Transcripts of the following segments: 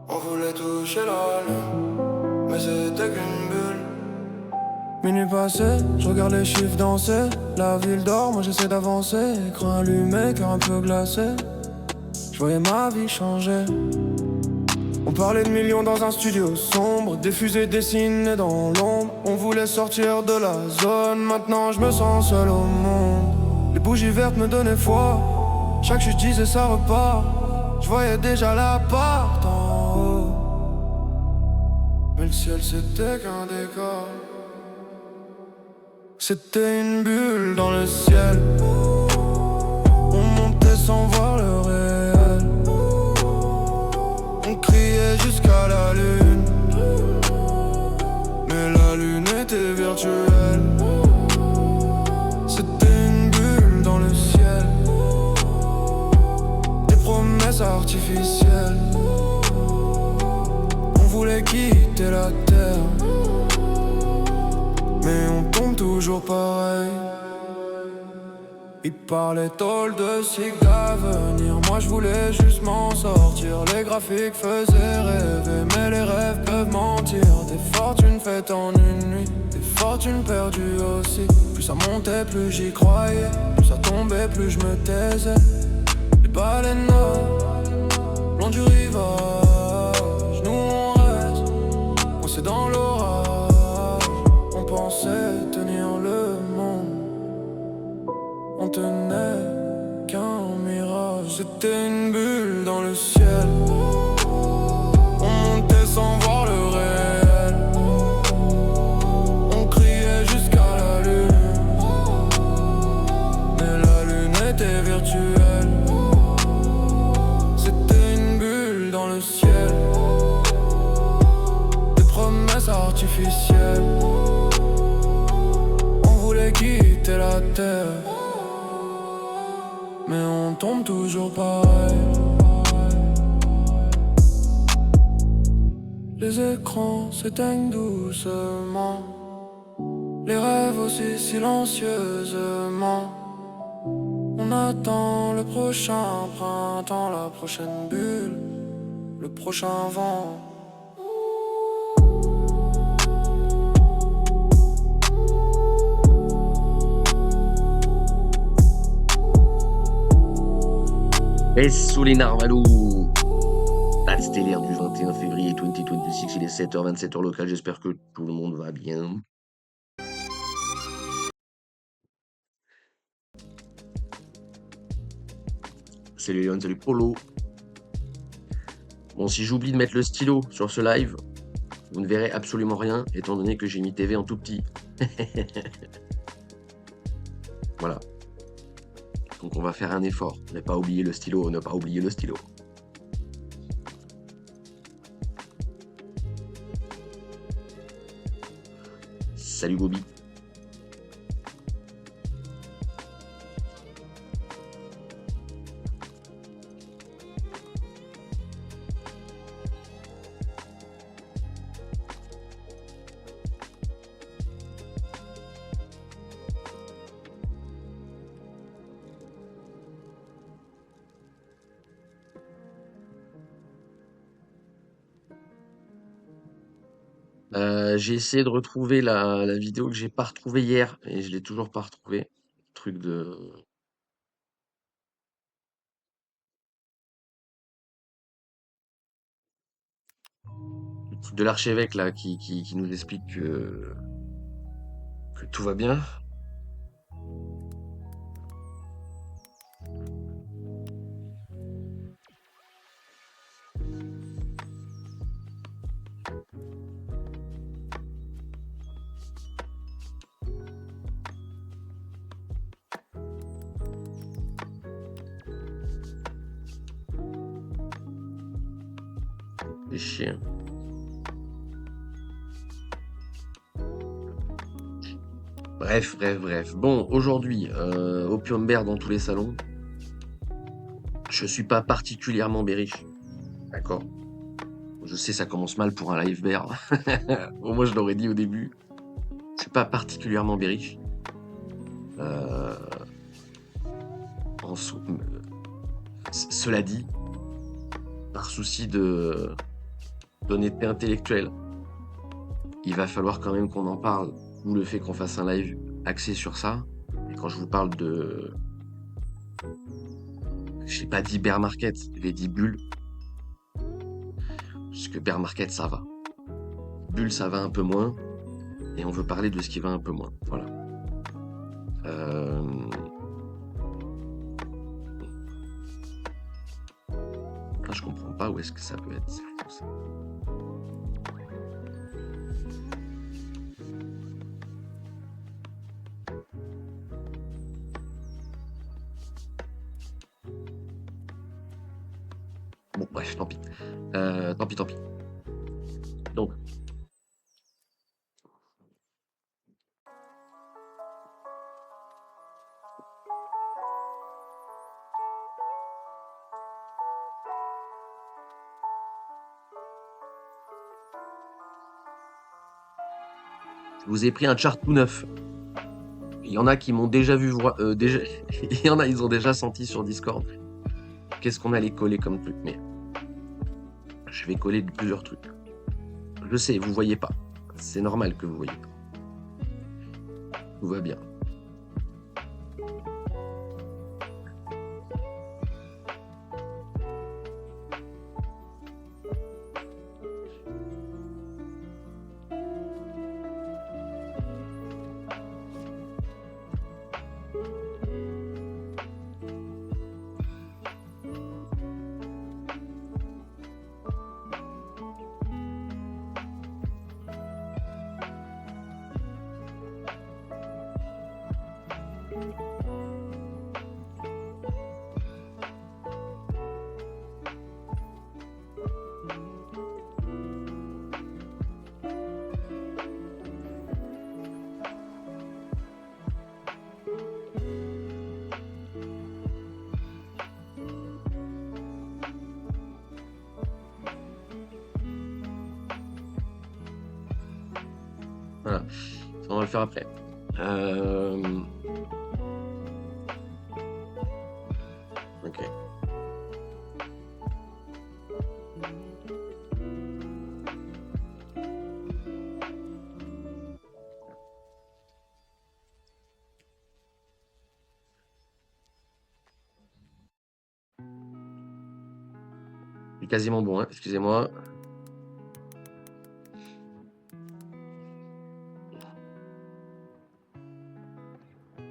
On voulait toucher la lune, mais c'était qu'une bulle. Minuit passé, je regarde les chiffres danser. La ville dort, moi j'essaie d'avancer. Écran allumé, cœur un peu glacé. Je voyais ma vie changer. On parlait de millions dans un studio sombre. Des fusées dessinées dans l'ombre. On voulait sortir de la zone. Maintenant je me sens seul au monde. Les bougies vertes me donnaient foi. Chaque chute je disais ça repart. Je voyais déjà l'appart en haut. Mais le ciel c'était qu'un décor. C'était une bulle dans le ciel. On montait sans voir le réel. On criait jusqu'à la lune. Mais la lune était virtuelle. C'était une bulle dans le ciel. Des promesses artificielles. On voulait quitter la terre, mais on tombe toujours pareil. Ils parlaient tôt de cycle d'avenir. Moi je voulais juste m'en sortir. Les graphiques faisaient rêver, mais les rêves peuvent mentir. Des fortunes faites en une nuit, des fortunes perdues aussi. Plus ça montait, plus j'y croyais. Plus ça tombait, plus je me taisais. Les baleines long du rivage. Nous on reste, on s'est dans l'orage. On pensait tenir le monde. On tenait qu'un mirage. C'était une bulle dans le ciel. On montait sans voir le réel. On criait jusqu'à la lune. Mais la lune était virtuelle. C'était une bulle dans le ciel. Des promesses artificielles. On voulait quitter la terre, mais on tombe toujours pareil. Les écrans s'éteignent doucement. Les rêves aussi silencieusement. On attend le prochain printemps, la prochaine bulle, le prochain vent. Et sous les Narvalou. That's stellaire du 21 février 2026, il est 7h27 heure locale, j'espère que tout le monde va bien. Salut Léon, salut Polo. Bon, si j'oublie de mettre le stylo sur ce live, vous ne verrez absolument rien, étant donné que j'ai mis TV en tout petit. Voilà. Donc on va faire un effort, ne pas oublier le stylo, ne pas oublier le stylo. Salut Bobby. J'ai essayé de retrouver la vidéo que j'ai pas retrouvée hier et je l'ai toujours pas retrouvée. Truc de l'archevêque là qui nous explique que tout va bien. Les chiens. Bref. Bon, aujourd'hui, Opium Bear dans tous les salons. Je suis pas particulièrement bearish. D'accord? Je sais, ça commence mal pour un live bear. Au moins, je l'aurais dit au début. Je suis pas particulièrement bearish. Cela dit, par souci d'honnêteté intellectuelle, il va falloir quand même qu'on en parle, ou le fait qu'on fasse un live axé sur ça. Et quand je vous parle de... J'ai pas dit bear market, j'ai dit bulle. Parce que bear market, ça va. Bulle, ça va un peu moins. Et on veut parler de ce qui va un peu moins. Voilà. Là, je comprends pas où est-ce que ça peut être. Ça. Bon, bref, tant pis. Tant pis. Donc, je vous ai pris un chart tout neuf. Il y en a qui m'ont déjà vu voir. Il y en a, ils ont déjà senti sur Discord. Qu'est-ce qu'on allait coller comme truc? Mais je vais coller plusieurs trucs. Je sais, vous voyez pas. C'est normal que vous voyez pas. Tout va bien. Voilà. Ça, on va le faire après. Ok. C'est quasiment bon, hein. Excusez-moi.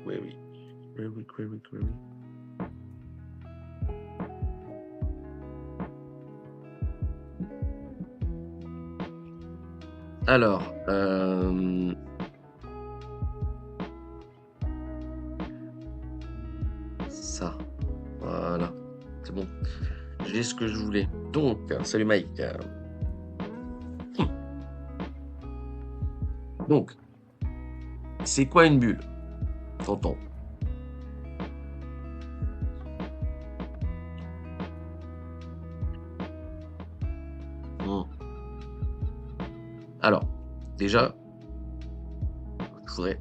Oui. Alors, ça, voilà, c'est bon. J'ai ce que je voulais. Donc, salut Mike. Donc, c'est quoi une bulle, tonton? Alors, déjà, je voudrais...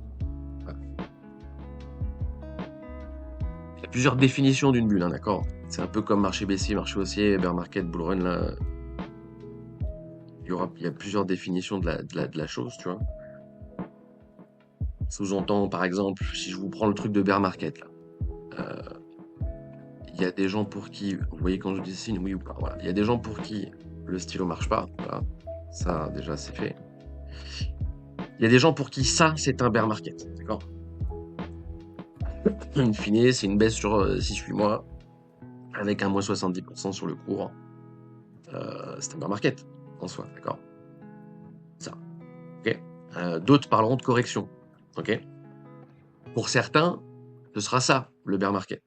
Il y a plusieurs définitions d'une bulle, hein, d'accord? C'est un peu comme marché baissier, marché haussier, bear market, bull run, là. Il y a plusieurs définitions de la chose, tu vois. Sous-entend, par exemple, si je vous prends le truc de bear market, là. Il y a des gens pour qui, vous voyez quand je dis signe, oui ou pas, voilà. Il y a des gens pour qui le stylo marche pas, voilà. Ça, déjà, c'est fait. Il y a des gens pour qui ça, c'est un bear market, d'accord? In fine, c'est une baisse sur 6-8 mois, avec un moins 70% sur le cours. C'est un bear market, en soi, d'accord? Ça, ok? D'autres parleront de correction, ok? Pour certains, ce sera ça, le bear market.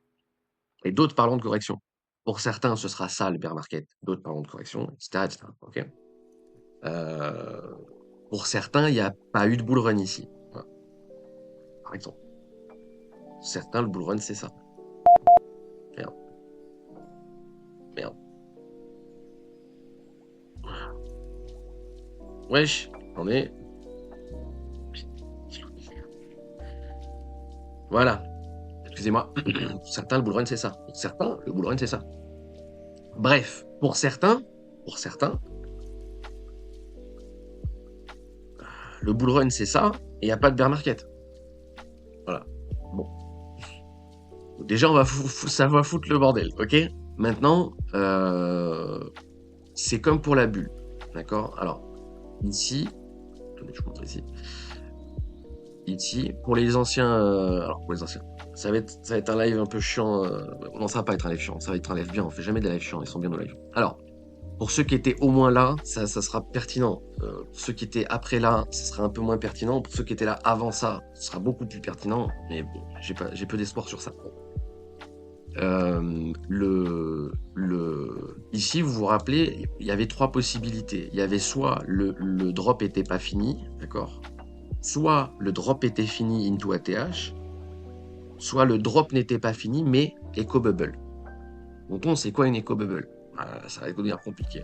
Et d'autres parleront de correction. Pour certains, ce sera ça, le bear market. D'autres parleront de correction, etc., ok? Pour certains, il n'y a pas eu de bull run ici. Voilà. Par exemple. Certains, le bull run, c'est ça. Merde. Wesh, on est... Voilà. Excusez-moi. Certains, le bull run, c'est ça. Certains, le bull run, c'est ça. Bref, pour certains, le bull run c'est ça, et il n'y a pas de bear market. Voilà. Bon. Déjà, ça va foutre le bordel, ok? Maintenant, c'est comme pour la bulle, d'accord? Alors, ici, attendez, je vous montre ici. Ici, pour les anciens, alors pour les anciens, ça va être un live un peu chiant. Non, ça va pas être un live chiant, ça va être un live bien. On fait jamais des lives chiants, ils sont bien nos lives. Alors, pour ceux qui étaient au moins là, ça sera pertinent. Pour ceux qui étaient après là, ça sera un peu moins pertinent. Pour ceux qui étaient là avant ça, ce sera beaucoup plus pertinent. Mais bon, j'ai peu d'espoir sur ça. Ici, vous vous rappelez, il y avait 3 possibilités. Il y avait soit le drop était pas fini, d'accord? Soit le drop était fini into ATH, soit le drop n'était pas fini, mais Echo Bubble. Donc on sait quoi une Echo Bubble? Ça va devenir compliqué.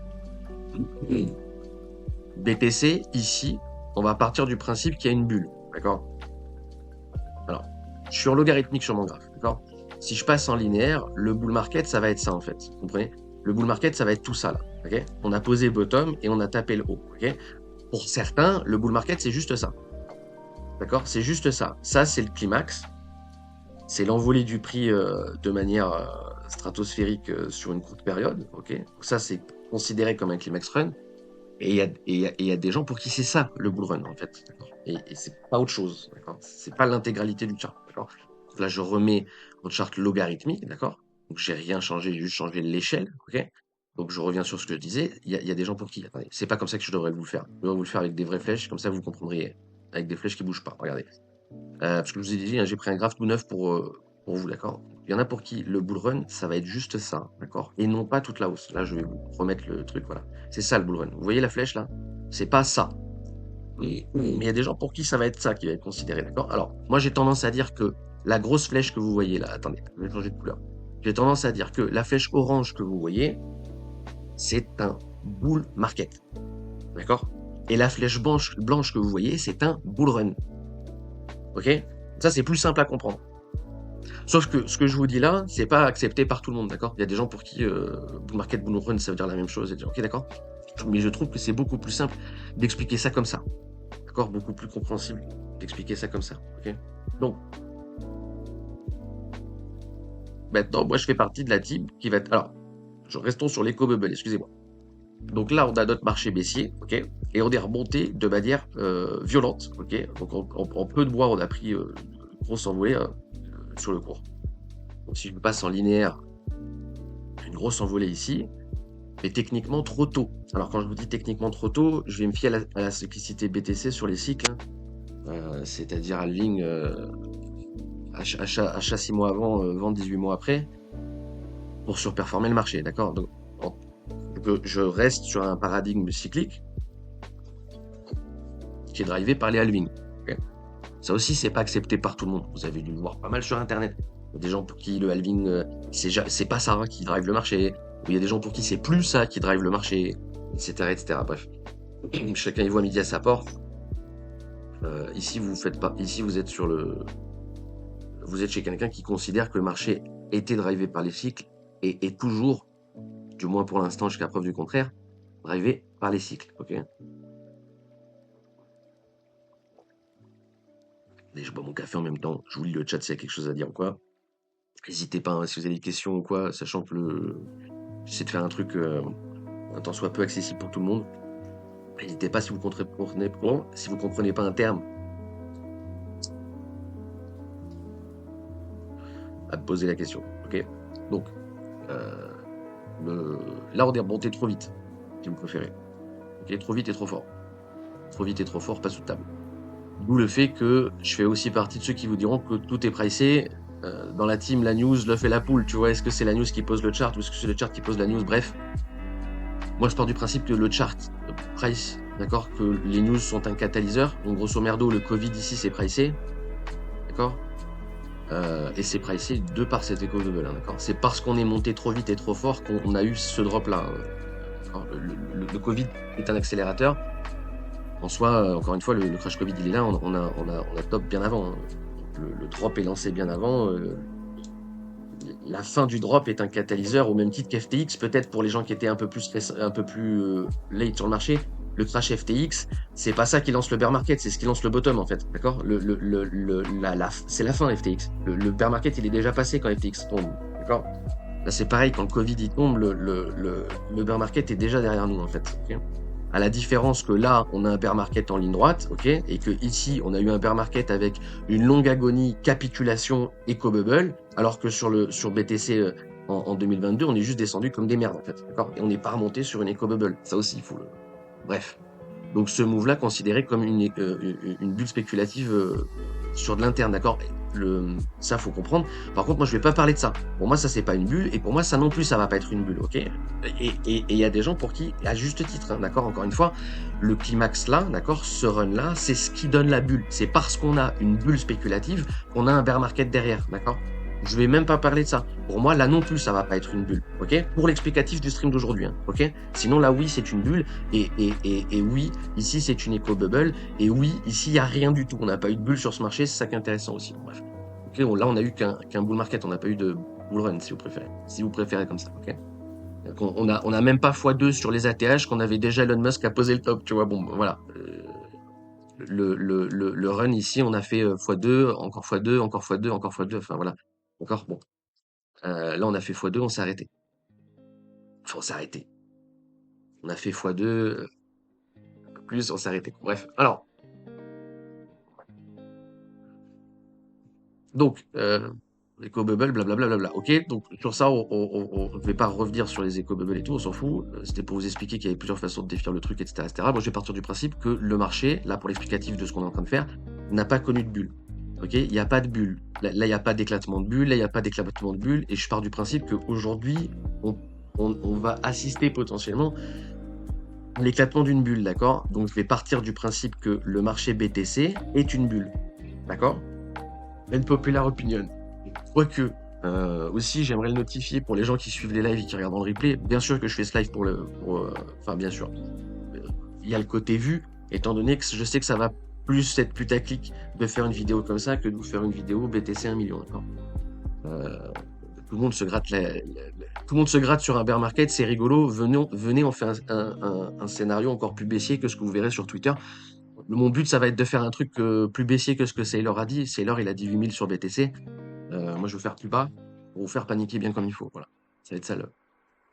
BTC, ici, on va partir du principe qu'il y a une bulle, d'accord? Alors, je suis en logarithmique sur mon graphe, d'accord? Si je passe en linéaire, le bull market, ça va être ça en fait, vous comprenez? Le bull market, ça va être tout ça là, ok? On a posé bottom et on a tapé le haut, ok? Pour certains, le bull market, c'est juste ça, d'accord? C'est juste ça. Ça, c'est le climax. C'est l'envolée du prix de manière stratosphérique sur une courte période, ok? Donc ça, c'est considéré comme un climax run. Et il y a des gens pour qui c'est ça, le bull run, en fait. Et c'est pas autre chose, d'accord? C'est pas l'intégralité du chart, d'accord? Donc là, je remets mon chart logarithmique, d'accord? Donc j'ai rien changé, j'ai juste changé l'échelle, ok? Donc je reviens sur ce que je disais. Il y a des gens pour qui, attendez, c'est pas comme ça que je devrais vous le faire. Je devrais vous le faire avec des vraies flèches, comme ça vous comprendriez. Avec des flèches qui bougent pas, regardez. Parce que je vous ai dit, hein, j'ai pris un graphe tout neuf pour vous, d'accord? Il y en a pour qui le bull run, ça va être juste ça, d'accord? Et non pas toute la hausse. Là, je vais vous remettre le truc, voilà. C'est ça le bull run. Vous voyez la flèche là? C'est pas ça. Mais il y a des gens pour qui ça va être ça qui va être considéré, d'accord? Alors, moi j'ai tendance à dire que la grosse flèche que vous voyez là, attendez, je vais changer de couleur. J'ai tendance à dire que la flèche orange que vous voyez, c'est un bull market, d'accord? Et la flèche blanche que vous voyez, c'est un bull run. Ok? Ça, c'est plus simple à comprendre. Sauf que ce que je vous dis là, c'est pas accepté par tout le monde, d'accord? Il y a des gens pour qui bull market, bull run, ça veut dire la même chose. Et dire, ok, d'accord? Mais je trouve que c'est beaucoup plus simple d'expliquer ça comme ça. D'accord? Beaucoup plus compréhensible d'expliquer ça comme ça. Ok? Donc, maintenant, moi, je fais partie de la team qui va être. Alors, restons sur l'éco bubble, excusez-moi. Donc là, on a notre marché baissier, ok? Et on est remonté de manière violente, ok? Donc en peu de mois, on a pris une grosse envolée sur le cours. Donc si je passe en linéaire, une grosse envolée ici, mais techniquement trop tôt. Alors quand je vous dis techniquement trop tôt, je vais me fier à la cyclicité BTC sur les cycles, c'est-à-dire à la ligne achat 6 mois avant, vente 18 mois après, pour surperformer le marché, d'accord? Donc je reste sur un paradigme cyclique qui est drivé par les halvings. Okay, ça aussi, c'est pas accepté par tout le monde. Vous avez dû le voir pas mal sur Internet. Il y a des gens pour qui le halving, c'est pas ça qui drive le marché. Il y a des gens pour qui c'est plus ça qui drive le marché, etc., etc. Bref, chacun y voit midi à sa porte. Ici, vous faites pas. Ici, vous êtes vous êtes chez quelqu'un qui considère que le marché était drivé par les cycles et est toujours, du moins pour l'instant, jusqu'à preuve du contraire, drivé par les cycles. Ok. Et je bois mon café en même temps. Je vous lis le chat s'il y a quelque chose à dire ou quoi. N'hésitez pas, hein, si vous avez des questions ou quoi, sachant que j'essaie de faire un truc un tant soit peu accessible pour tout le monde. N'hésitez pas si vous comprenez pas un terme à me poser la question. Ok. Donc là on est remonté trop vite, si vous préférez. Ok, trop vite et trop fort. Trop vite et trop fort, pas soutenable. D'où le fait que je fais aussi partie de ceux qui vous diront que tout est pricé. Dans la team, la news, l'œuf et la poule, tu vois, est-ce que c'est la news qui pose le chart ou est-ce que c'est le chart qui pose la news? Bref, moi je pars du principe que le chart price, d'accord, que les news sont un catalyseur. Donc grosso merdo, le Covid ici c'est pricé, d'accord, et c'est pricé de par cet écho bubble, hein, d'accord. C'est parce qu'on est monté trop vite et trop fort qu'on a eu ce drop là. Le Covid est un accélérateur. En soi, encore une fois, le crash Covid il est là, on a top bien avant. Hein. Le drop est lancé bien avant. la fin du drop est un catalyseur au même titre qu'FTX, peut-être pour les gens qui étaient un peu plus late sur le marché. Le crash FTX, c'est pas ça qui lance le bear market, c'est ce qui lance le bottom en fait, d'accord? C'est la fin FTX. Le bear market il est déjà passé quand FTX tombe, d'accord? Là c'est pareil, quand le Covid il tombe, le bear market est déjà derrière nous en fait. Ok, à la différence que là, on a un bear market en ligne droite, ok, et que ici, on a eu un bear market avec une longue agonie, capitulation, éco-bubble, alors que sur BTC en 2022, on est juste descendu comme des merdes, en fait, d'accord? Et on n'est pas remonté sur une éco-bubble. Ça aussi, il faut le... Bref. Donc ce move-là, considéré comme une bulle spéculative sur de l'interne, d'accord? Ça, faut comprendre. Par contre, moi, je vais pas parler de ça. Pour moi, ça, c'est pas une bulle, et pour moi, ça non plus, ça va pas être une bulle, ok? Et il y a des gens pour qui, à juste titre, hein, d'accord? Encore une fois, le climax là, d'accord? Ce run-là, c'est ce qui donne la bulle. C'est parce qu'on a une bulle spéculative qu'on a un bear market derrière, d'accord? Je vais même pas parler de ça. Pour moi, là non plus, ça va pas être une bulle, ok? Pour l'explicatif du stream d'aujourd'hui, hein, ok? Sinon, là, oui, c'est une bulle, et oui, ici, c'est une éco-bubble, et oui, ici, il n'y a rien du tout. On n'a pas eu de bulle sur ce marché, c'est ça qui est intéressant aussi. Bref. Ok, là, on a eu qu'un bull market, on n'a pas eu de bull run, si vous préférez. Si vous préférez comme ça, ok? Donc, on a même pas x2 sur les ATH qu'on avait déjà Elon Musk à poser le top, tu vois. Bon, voilà. Le run ici, on a fait x2, encore x2, encore x2, encore x2, enfin voilà. D'accord, bon. Là, on a fait x2, on s'est arrêté. Enfin, on s'est arrêté. On a fait x2, un peu plus, on s'est arrêté. Bref, alors. Donc, éco-bubble, blablabla. Ok, donc sur ça, on ne vais pas revenir sur les éco-bubbles et tout, on s'en fout. C'était pour vous expliquer qu'il y avait plusieurs façons de définir le truc, etc., etc. Moi, je vais partir du principe que le marché, là, pour l'explicatif de ce qu'on est en train de faire, n'a pas connu de bulle. Ok, il n'y a pas de bulle. Là, il n'y a pas d'éclatement de bulle, là, il n'y a pas d'éclatement de bulle, et je pars du principe qu'aujourd'hui, on va assister potentiellement à l'éclatement d'une bulle, d'accord? Donc, je vais partir du principe que le marché BTC est une bulle, d'accord? Une populaire opinion. Quoique, aussi, j'aimerais le notifier pour les gens qui suivent les lives et qui regardent en replay. Bien sûr que je fais ce live enfin, bien sûr. Il y a le côté vu, étant donné que je sais que ça va plus être putaclic de faire une vidéo comme ça que de vous faire une vidéo BTC 1 million, d'accord? Tout le monde se gratte tout le monde se gratte sur un bear market, c'est rigolo. Venez, on fait un scénario encore plus baissier que ce que vous verrez sur Twitter. Mon but, ça va être de faire un truc plus baissier que ce que Saylor a dit. Saylor, il a dit 8000 sur BTC. Moi, je vais faire plus bas pour vous faire paniquer bien comme il faut. Voilà. Ça va être ça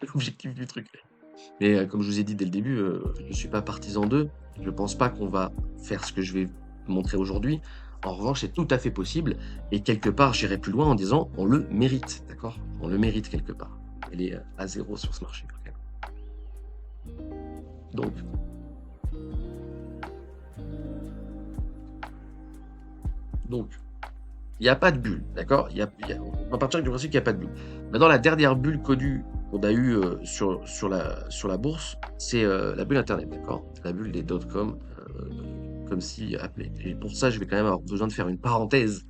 l'objectif du truc. Mais comme je vous ai dit dès le début, je ne suis pas partisan d'eux. Je ne pense pas qu'on va faire ce que je vais vous montrer aujourd'hui. En revanche, c'est tout à fait possible. Et quelque part, j'irai plus loin en disant on le mérite. D'accord? On le mérite quelque part. Elle est à 0 sur ce marché. Donc, il n'y a pas de bulle, d'accord? On va partir du principe qu'il n'y a pas de bulle. Maintenant, la dernière bulle connue qu'on a eue sur la bourse, c'est la bulle Internet, d'accord? La bulle des dot-com, comme si appelée. Et pour ça, je vais quand même avoir besoin de faire une parenthèse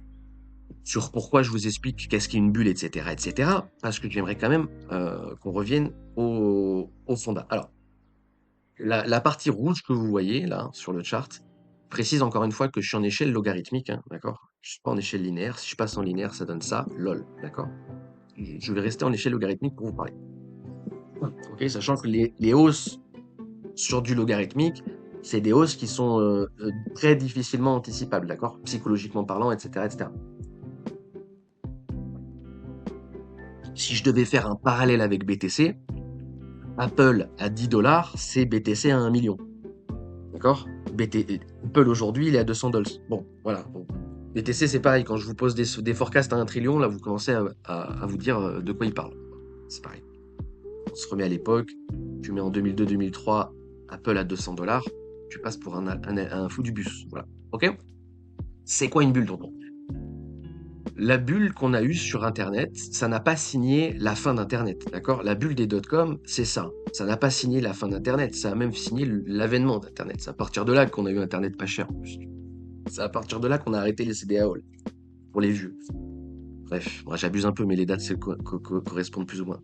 sur pourquoi je vous explique qu'est-ce qu'est une bulle, etc., etc., parce que j'aimerais quand même qu'on revienne au fondat. Alors, la partie rouge que vous voyez là sur le chart précise encore une fois que je suis en échelle logarithmique, hein, d'accord? Je suis pas en échelle linéaire. Si je passe en linéaire, ça donne ça, lol, d'accord? Je vais rester en échelle logarithmique pour vous parler. Ok, sachant que les hausses sur du logarithmique, c'est des hausses qui sont très difficilement anticipables, d'accord? Psychologiquement parlant, etc., etc. Si je devais faire un parallèle avec BTC, Apple à 10 $, c'est BTC à 1 million. D'accord? Apple aujourd'hui, il est à 200 $. Bon, voilà. Bon. BTC, c'est pareil. Quand je vous pose des forecasts à 1 trillion, là, vous commencez à vous dire de quoi il parle. C'est pareil. On se remet à l'époque. Tu mets en 2002-2003 Apple à 200 $. Tu passes pour un fou du bus. Voilà. Ok? C'est quoi une bulle, tonton? La bulle qu'on a eue sur Internet, ça n'a pas signé la fin d'Internet, d'accord? La bulle des dot-com, c'est ça. Ça n'a pas signé la fin d'Internet, ça a même signé l'avènement d'Internet. C'est à partir de là qu'on a eu Internet pas cher, en plus. C'est à partir de là qu'on a arrêté les CDAO, pour les vieux. Bref, moi j'abuse un peu, mais les dates correspondent plus ou moins.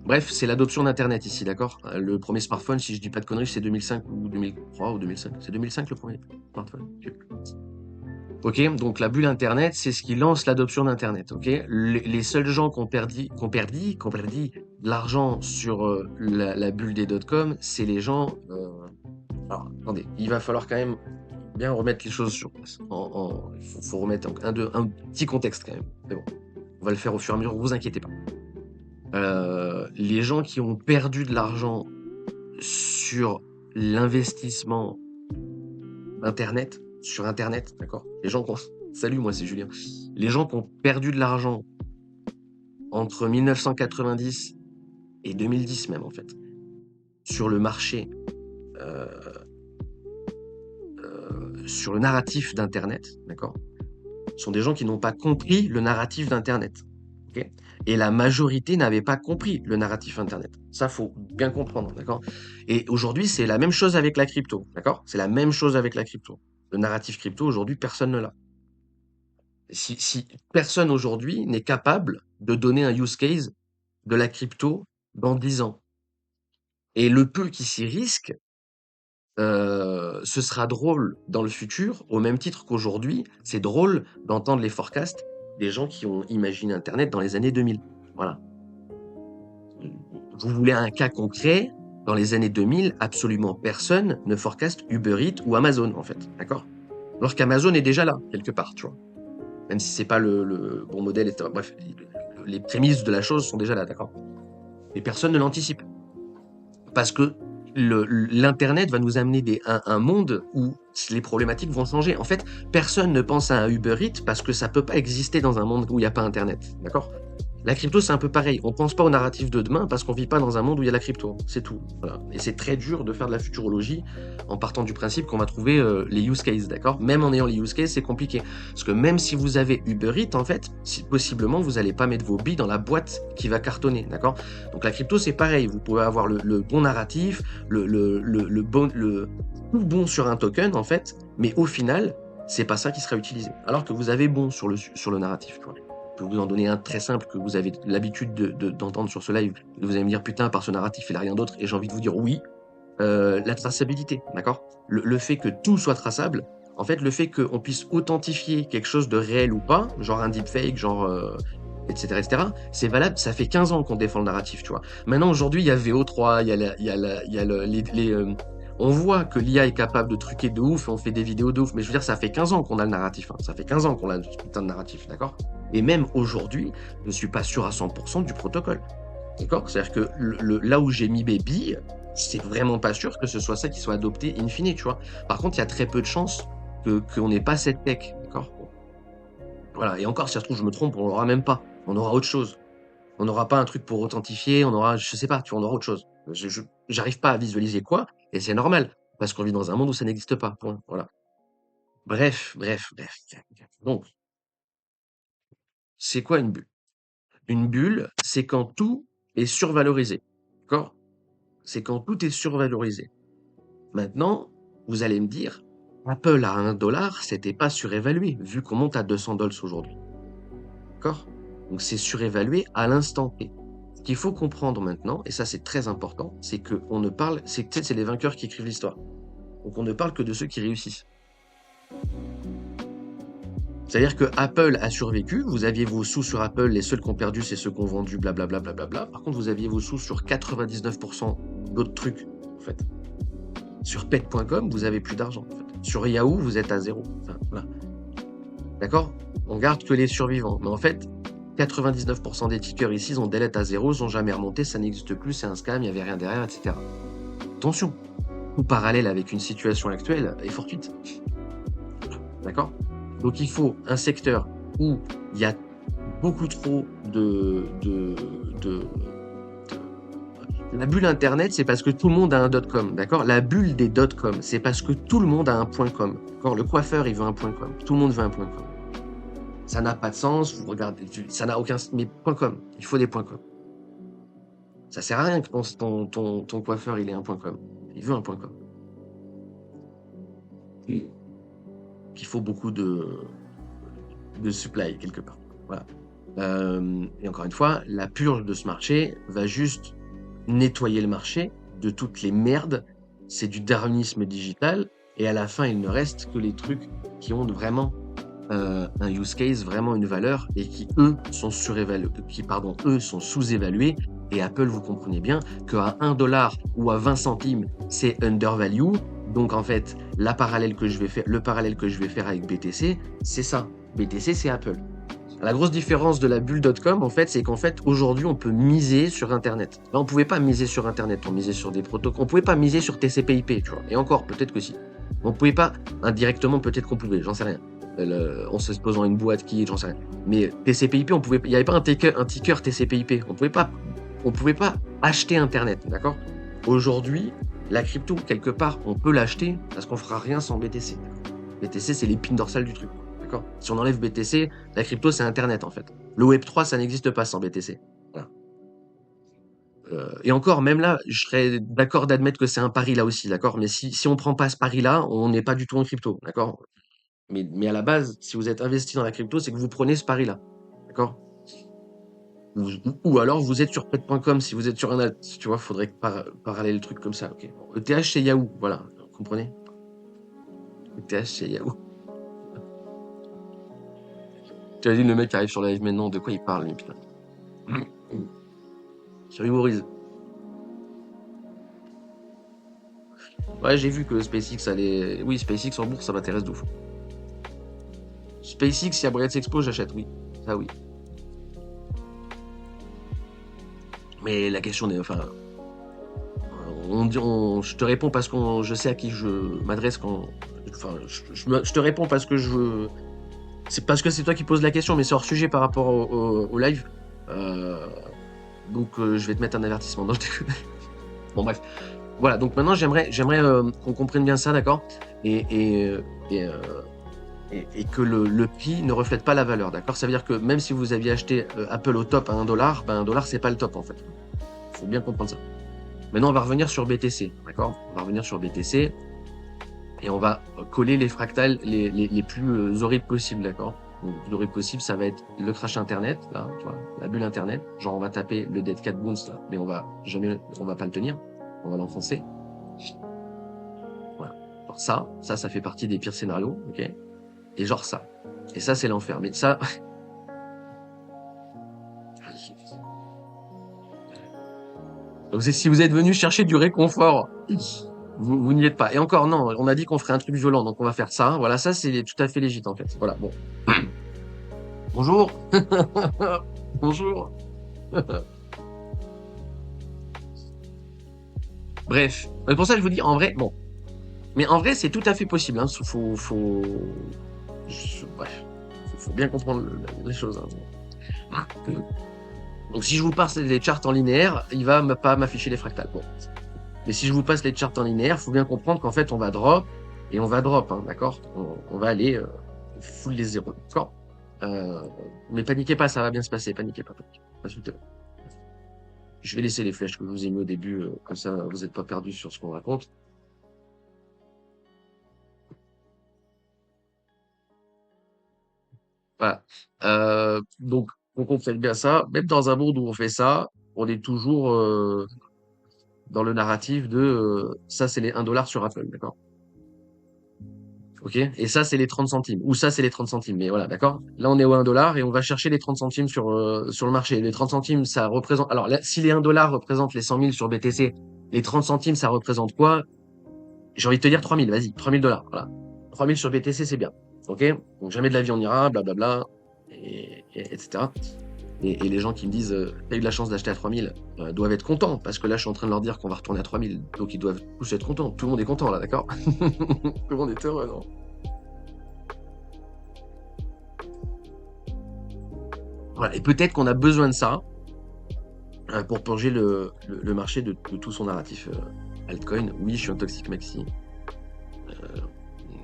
Bref, c'est l'adoption d'Internet ici, d'accord? Le premier smartphone, si je dis pas de conneries, c'est 2005 ou 2003 ou 2005. C'est 2005 le premier smartphone. Ok, donc la bulle Internet, c'est ce qui lance l'adoption d'Internet. Ok, les seuls gens qui ont perdu de l'argent sur la bulle des dot-com, c'est les gens. Alors, attendez, il va falloir quand même bien remettre les choses sur place. Faut remettre un petit contexte quand même. Mais bon, on va le faire au fur et à mesure. Vous inquiétez pas. Les gens qui ont perdu de l'argent sur l'investissement Internet, sur Internet, d'accord? Les gens qui ont... Salut, moi c'est Julien. Les gens qui ont perdu de l'argent entre 1990 et 2010 même en fait, sur le marché, euh, sur le narratif d'Internet, d'accord? Sont des gens qui n'ont pas compris le narratif d'Internet. Ok. Et la majorité n'avait pas compris le narratif Internet. Ça, faut bien comprendre, d'accord? Et aujourd'hui, c'est la même chose avec la crypto, d'accord? C'est la même chose avec la crypto. Le narratif crypto, aujourd'hui, personne ne l'a. Si personne aujourd'hui n'est capable de donner un use case de la crypto dans 10 ans. Et le peu qui s'y risque, ce sera drôle dans le futur, au même titre qu'aujourd'hui, c'est drôle d'entendre les forecasts des gens qui ont imaginé Internet dans les années 2000. Voilà. Vous voulez un cas concret, dans les années 2000, absolument personne ne forecast Uber Eats ou Amazon, en fait. D'accord? Alors qu'Amazon est déjà là, quelque part, tu vois. Même si c'est pas le bon modèle, etc. Bref, les prémices de la chose sont déjà là, d'accord? Mais personne ne l'anticipe. Parce que l'Internet va nous amener un monde où les problématiques vont changer. En fait, personne ne pense à un Uber Eats parce que ça peut pas exister dans un monde où il n'y a pas Internet. D'accord? La crypto, c'est un peu pareil. On pense pas au narratif de demain parce qu'on vit pas dans un monde où il y a la crypto. C'est tout. Voilà. Et c'est très dur de faire de la futurologie en partant du principe qu'on va trouver les use cases, d'accord? Même en ayant les use cases, c'est compliqué. Parce que même si vous avez Uber Eats, en fait, possiblement, vous allez pas mettre vos billes dans la boîte qui va cartonner, d'accord? Donc la crypto, c'est pareil. Vous pouvez avoir le bon narratif, tout bon sur un token, en fait, mais au final, c'est pas ça qui sera utilisé. Alors que vous avez bon sur le narratif, tu vois. Je peux vous en donner un très simple que vous avez l'habitude d'entendre sur ce live. Et vous allez me dire, putain, par ce narratif, il n'a rien d'autre. Et j'ai envie de vous dire oui, la traçabilité, d'accord? Le fait que tout soit traçable, en fait, le fait qu'on puisse authentifier quelque chose de réel ou pas, genre un deepfake, genre... etc., c'est valable, ça fait 15 ans qu'on défend le narratif, tu vois. Maintenant, aujourd'hui, il y a VO3, on voit que l'IA est capable de truquer de ouf, on fait des vidéos de ouf, mais je veux dire, ça fait 15 ans qu'on a le narratif, hein. Ça fait 15 ans qu'on a ce putain de narratif, d'accord? Et même aujourd'hui, je ne suis pas sûr à 100% du protocole, d'accord? C'est-à-dire que là où j'ai mis mes billes, c'est vraiment pas sûr que ce soit ça qui soit adopté in fine, tu vois. Par contre, il y a très peu de chances qu'on n'ait pas cette tech, d'accord? Voilà, et encore, si ça se trouve, je me trompe, on l'aura même pas. On aura autre chose. On n'aura pas un truc pour authentifier, on aura, je sais pas, tu vois, on aura autre chose. J'arrive pas à visualiser quoi, et c'est normal, parce qu'on vit dans un monde où ça n'existe pas. Point. Voilà. Bref. Donc, c'est quoi une bulle? Une bulle, c'est quand tout est survalorisé. D'accord? C'est quand tout est survalorisé. Maintenant, vous allez me dire, Apple à $1, c'était pas surévalué, vu qu'on monte à $200 aujourd'hui. D'accord? Donc c'est surévalué à l'instant T. Ce qu'il faut comprendre maintenant, et ça c'est très important, c'est qu'on ne parle, c'est les vainqueurs qui écrivent l'histoire. Donc on ne parle que de ceux qui réussissent. C'est-à-dire que Apple a survécu, vous aviez vos sous sur Apple, les seuls qui ont perdu, c'est ceux qui ont vendu, blablabla. Par contre, vous aviez vos sous sur 99% d'autres trucs, en fait. Sur pet.com, vous avez plus d'argent, en fait. Sur Yahoo, vous êtes à zéro. Enfin, voilà. D'accord? On garde que les survivants. Mais en fait, 99% des tickers ici, ils ont delete à zéro, ils sont jamais remontés, ça n'existe plus, c'est un scam, il n'y avait rien derrière, etc. Attention, tout parallèle avec une situation actuelle est fortuite. D'accord? Donc il faut un secteur où il y a beaucoup trop La bulle Internet, c'est parce que tout le monde a un .com, d'accord? La bulle des .com, c'est parce que tout le monde a un .com. D'accord? Le coiffeur, il veut un .com. Tout le monde veut un .com. Ça n'a pas de sens, vous regardez, ça n'a aucun... Mais .com, il faut des .com. Ça sert à rien que ton coiffeur, il ait un .com. Il veut un .com. Il faut beaucoup de supply, quelque part. Voilà. Et encore une fois, la purge de ce marché va juste nettoyer le marché de toutes les merdes. C'est du darwinisme digital. Et à la fin, il ne reste que les trucs qui ont vraiment un use case, vraiment une valeur, et qui eux sont eux sont sous-évalués. Et Apple, vous comprenez bien qu'à 1 dollar ou à 20 centimes, c'est undervalue. Donc en fait, le parallèle que je vais faire avec BTC, c'est ça. BTC, c'est Apple. La grosse différence de la bulle.com, en fait, c'est qu'en fait, aujourd'hui, on peut miser sur Internet. Là, on pouvait pas miser sur Internet, on misait sur des protocoles. On pouvait pas miser sur TCP/IP, tu vois. Et encore, peut-être que si. On pouvait pas indirectement, peut-être qu'on pouvait, j'en sais rien. On se pose dans une boîte qui, j'en sais rien. Mais TCP/IP, on pouvait, il n'y avait pas un ticker TCP/IP. On pouvait pas acheter Internet, d'accord? Aujourd'hui, la crypto, quelque part, on peut l'acheter parce qu'on fera rien sans BTC. BTC, c'est l'épine dorsale du truc. D'accord. Si on enlève BTC, la crypto, c'est Internet, en fait. Le Web3, ça n'existe pas sans BTC. Voilà. Et encore, même là, je serais d'accord d'admettre que c'est un pari là aussi, d'accord. Mais si on prend pas ce pari-là, on n'est pas du tout en crypto, d'accord. Mais à la base, si vous êtes investi dans la crypto, c'est que vous prenez ce pari-là, d'accord. Ou alors vous êtes sur pet.com, si vous êtes sur un alt, tu vois, faudrait parallèler le truc comme ça, ok. ETH, c'est Yahoo, voilà, vous comprenez. ETH, c'est Yahoo. Tu as dit le mec qui arrive sur la live maintenant, de quoi il parle, lui, putain. Sur Humorize. Ouais, j'ai vu que SpaceX allait. Oui, SpaceX en bourse, ça m'intéresse de ouf. SpaceX, si y a Brett Expo, j'achète, oui. Ça, oui. Mais la question n'est. Enfin. Je te réponds parce que je sais à qui je m'adresse quand. Enfin, je te réponds parce que je. C'est parce que c'est toi qui poses la question, mais c'est hors sujet par rapport au live. Donc, je vais te mettre un avertissement. Non, je déconne. Bon, bref. Voilà, donc maintenant, j'aimerais qu'on comprenne bien ça, d'accord, et que le prix ne reflète pas la valeur, d'accord. Ça veut dire que même si vous aviez acheté Apple au top à 1 dollar, ben 1 dollar, c'est pas le top, en fait. Il faut bien comprendre ça. Maintenant, on va revenir sur BTC, d'accord. On va revenir sur BTC et on va coller les fractales les plus horribles possibles, d'accord. Donc, le plus horrible possible, ça va être le crash Internet, là, tu vois, la bulle Internet. Genre, on va taper le Dead Cat Bounce, là, mais on va pas le tenir. On va l'enfoncer. Voilà. Genre ça fait partie des pires scénarios, ok. Et genre ça. Et ça, c'est l'enfer. Mais ça. Donc, si vous êtes venu chercher du réconfort, vous n'y êtes pas. Et encore, non, on a dit qu'on ferait un truc violent, donc on va faire ça. Voilà, ça, c'est tout à fait légitime, en fait. Voilà, bon. Bonjour. Bonjour. Bref. C'est pour ça que je vous dis, en vrai, bon. Mais en vrai, c'est tout à fait possible. Hein. Bref. Faut bien comprendre les choses. Hein. Donc, si je vous passe les charts en linéaire, il va pas m'afficher les fractales. Bon. Mais si je vous passe les charts en linéaire, faut bien comprendre qu'en fait, on va drop, hein, d'accord. On va aller full les zéros, d'accord. Mais paniquez pas, ça va bien se passer. Paniquez pas. Je vais laisser les flèches que je vous ai mis au début, comme ça, vous n'êtes pas perdus sur ce qu'on raconte. Voilà. Donc, on comprenne bien ça. Même dans un monde où on fait ça, on est toujours dans le narratif de ça, c'est les 1 dollar sur Apple, d'accord? Ok? Et ça, c'est les 30 centimes. Ou ça, c'est les 30 centimes. Mais voilà, d'accord? Là, on est au 1 dollar et on va chercher les 30 centimes sur le marché. Les 30 centimes, ça représente. Alors là, si les 1 dollar représentent les 100 000 sur BTC, les 30 centimes, ça représente quoi? J'ai envie de te dire 3 000, vas-y, 3 000 dollars. Voilà. 3 000 sur BTC, c'est bien. Ok? Donc jamais de la vie on ira, blablabla, etc. Et les gens qui me disent t'as eu de la chance d'acheter à 3 000 doivent être contents parce que là je suis en train de leur dire qu'on va retourner à 3 000, donc ils doivent tous être contents. Tout le monde est content là, d'accord? Tout le monde est heureux, non? Voilà. Et peut-être qu'on a besoin de ça pour purger le marché de tout son narratif altcoin. Oui, je suis un toxic maxi.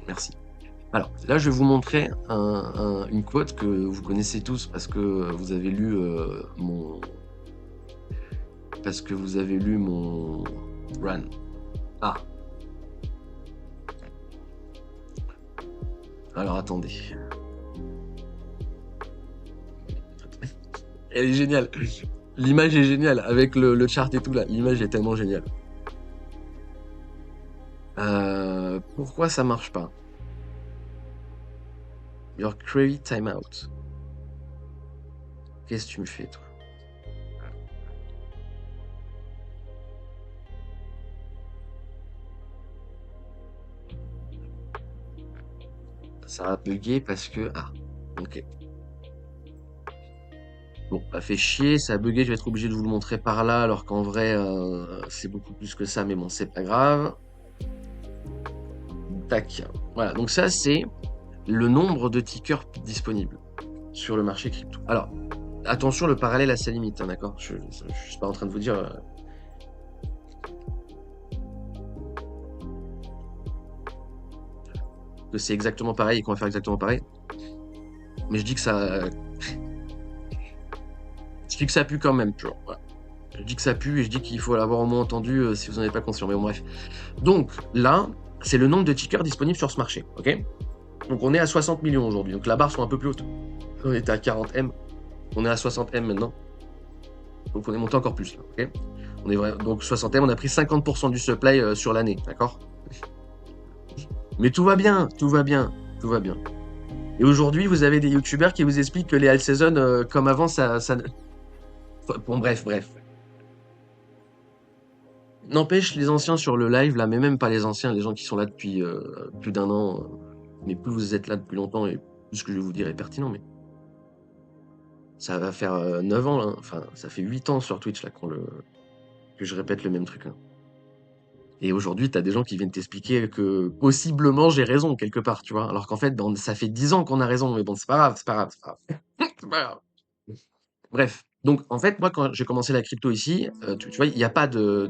Merci. Alors là, je vais vous montrer une quote que vous connaissez tous parce que vous avez lu mon run. Ah. Alors attendez. Elle est géniale. L'image est géniale avec le chart et tout là. L'image est tellement géniale. Pourquoi ça marche pas? Your query timeout. Qu'est-ce que tu me fais, toi? Ça va bugger parce que... Ah, ok. Bon, ça fait chier, ça a bugué, je vais être obligé de vous le montrer par là, alors qu'en vrai, c'est beaucoup plus que ça, mais bon, c'est pas grave. Tac. Voilà, donc ça, c'est le nombre de tickers disponibles sur le marché crypto. Alors, attention, le parallèle a sa limite, hein, d'accord? Je suis pas en train de vous dire... que c'est exactement pareil et qu'on va faire exactement pareil. Mais je dis que ça... Je dis que ça pue quand même, tu vois. Voilà. Je dis que ça pue et je dis qu'il faut l'avoir au moins entendu si vous n'en avez pas conscient. Mais bon, bref. Donc, là, c'est le nombre de tickers disponibles sur ce marché, ok? Donc, on est à 60 millions aujourd'hui. Donc, la barre sont un peu plus haute. On était à 40 M. On est à 60 M maintenant. Donc, on est monté encore plus, là, ok? On est vrai... Donc, 60 M, on a pris 50% du supply sur l'année, d'accord? Mais tout va bien, tout va bien, tout va bien. Et aujourd'hui, vous avez des youtubeurs qui vous expliquent que les alt season, comme avant, ça... Bon, bref. N'empêche, les anciens sur le live, là, mais même pas les anciens, les gens qui sont là depuis plus d'un an, mais plus vous êtes là depuis longtemps, et plus ce que je vais vous dire est pertinent, mais ça va faire 9 ans, là, enfin, ça fait 8 ans sur Twitch, là, que je répète le même truc, là. Et aujourd'hui, t'as des gens qui viennent t'expliquer que possiblement j'ai raison quelque part, tu vois, alors qu'en fait, ça fait 10 ans qu'on a raison, mais bon, c'est pas grave, c'est pas grave, c'est pas grave. C'est pas grave. Bref, donc en fait, moi, quand j'ai commencé la crypto ici, tu vois, il n'y a pas le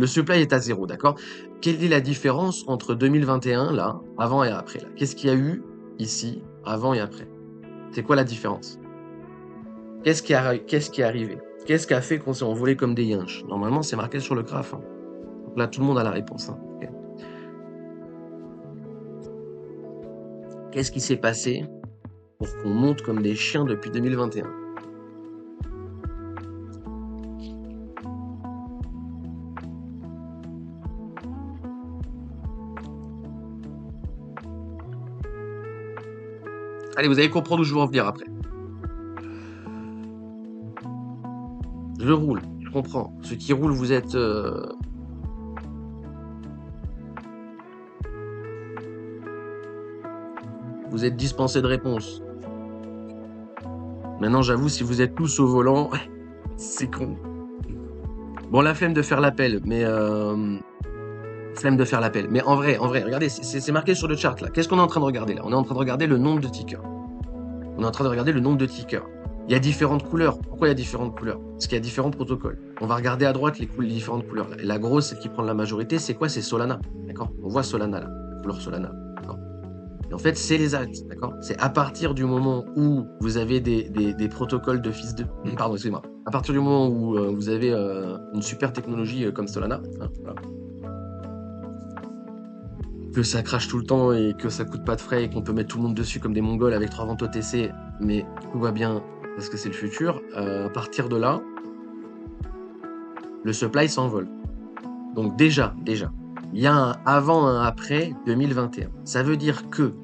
supply est à 0, d'accord? Quelle est la différence entre 2021, là, avant et après, là? Qu'est-ce qu'il y a eu ici, avant et après? C'est quoi la différence? Qu'est-ce qui est arrivé? Qu'est-ce qui a fait qu'on s'est envolé comme des yinches? Normalement, c'est marqué sur le graphe, hein. Donc là, tout le monde a la réponse, hein. Ok. Qu'est-ce qui s'est passé pour qu'on monte comme des chiens depuis 2021? Allez, vous allez comprendre où je veux en venir après. Je roule, je comprends. Ceux qui roulent, vous êtes... Vous êtes dispensés de réponse. Maintenant, j'avoue, si vous êtes tous au volant, c'est con. Bon, la flemme de faire l'appel, mais... Flemme de faire l'appel. Mais en vrai, regardez, c'est marqué sur le chart, là. Qu'est-ce qu'on est en train de regarder, là? On est en train de regarder le nombre de tickers. On est en train de regarder le nombre de tickers. Il y a différentes couleurs. Pourquoi il y a différentes couleurs? Parce qu'il y a différents protocoles. On va regarder à droite les différentes couleurs. Et la grosse, celle qui prend la majorité, c'est quoi? C'est Solana. D'accord? On voit Solana là. La couleur Solana. D'accord? Et en fait, c'est les alts. D'accord? C'est à partir du moment où vous avez des protocoles de fils de. Pardon, excusez-moi. À partir du moment où vous avez une super technologie comme Solana, hein, voilà, que ça crache tout le temps et que ça coûte pas de frais et qu'on peut mettre tout le monde dessus comme des Mongols avec 3 ventes OTC, mais tout va bien parce que c'est le futur. À partir de là, le supply s'envole. Donc déjà, il y a un avant, un après 2021. Ça veut dire que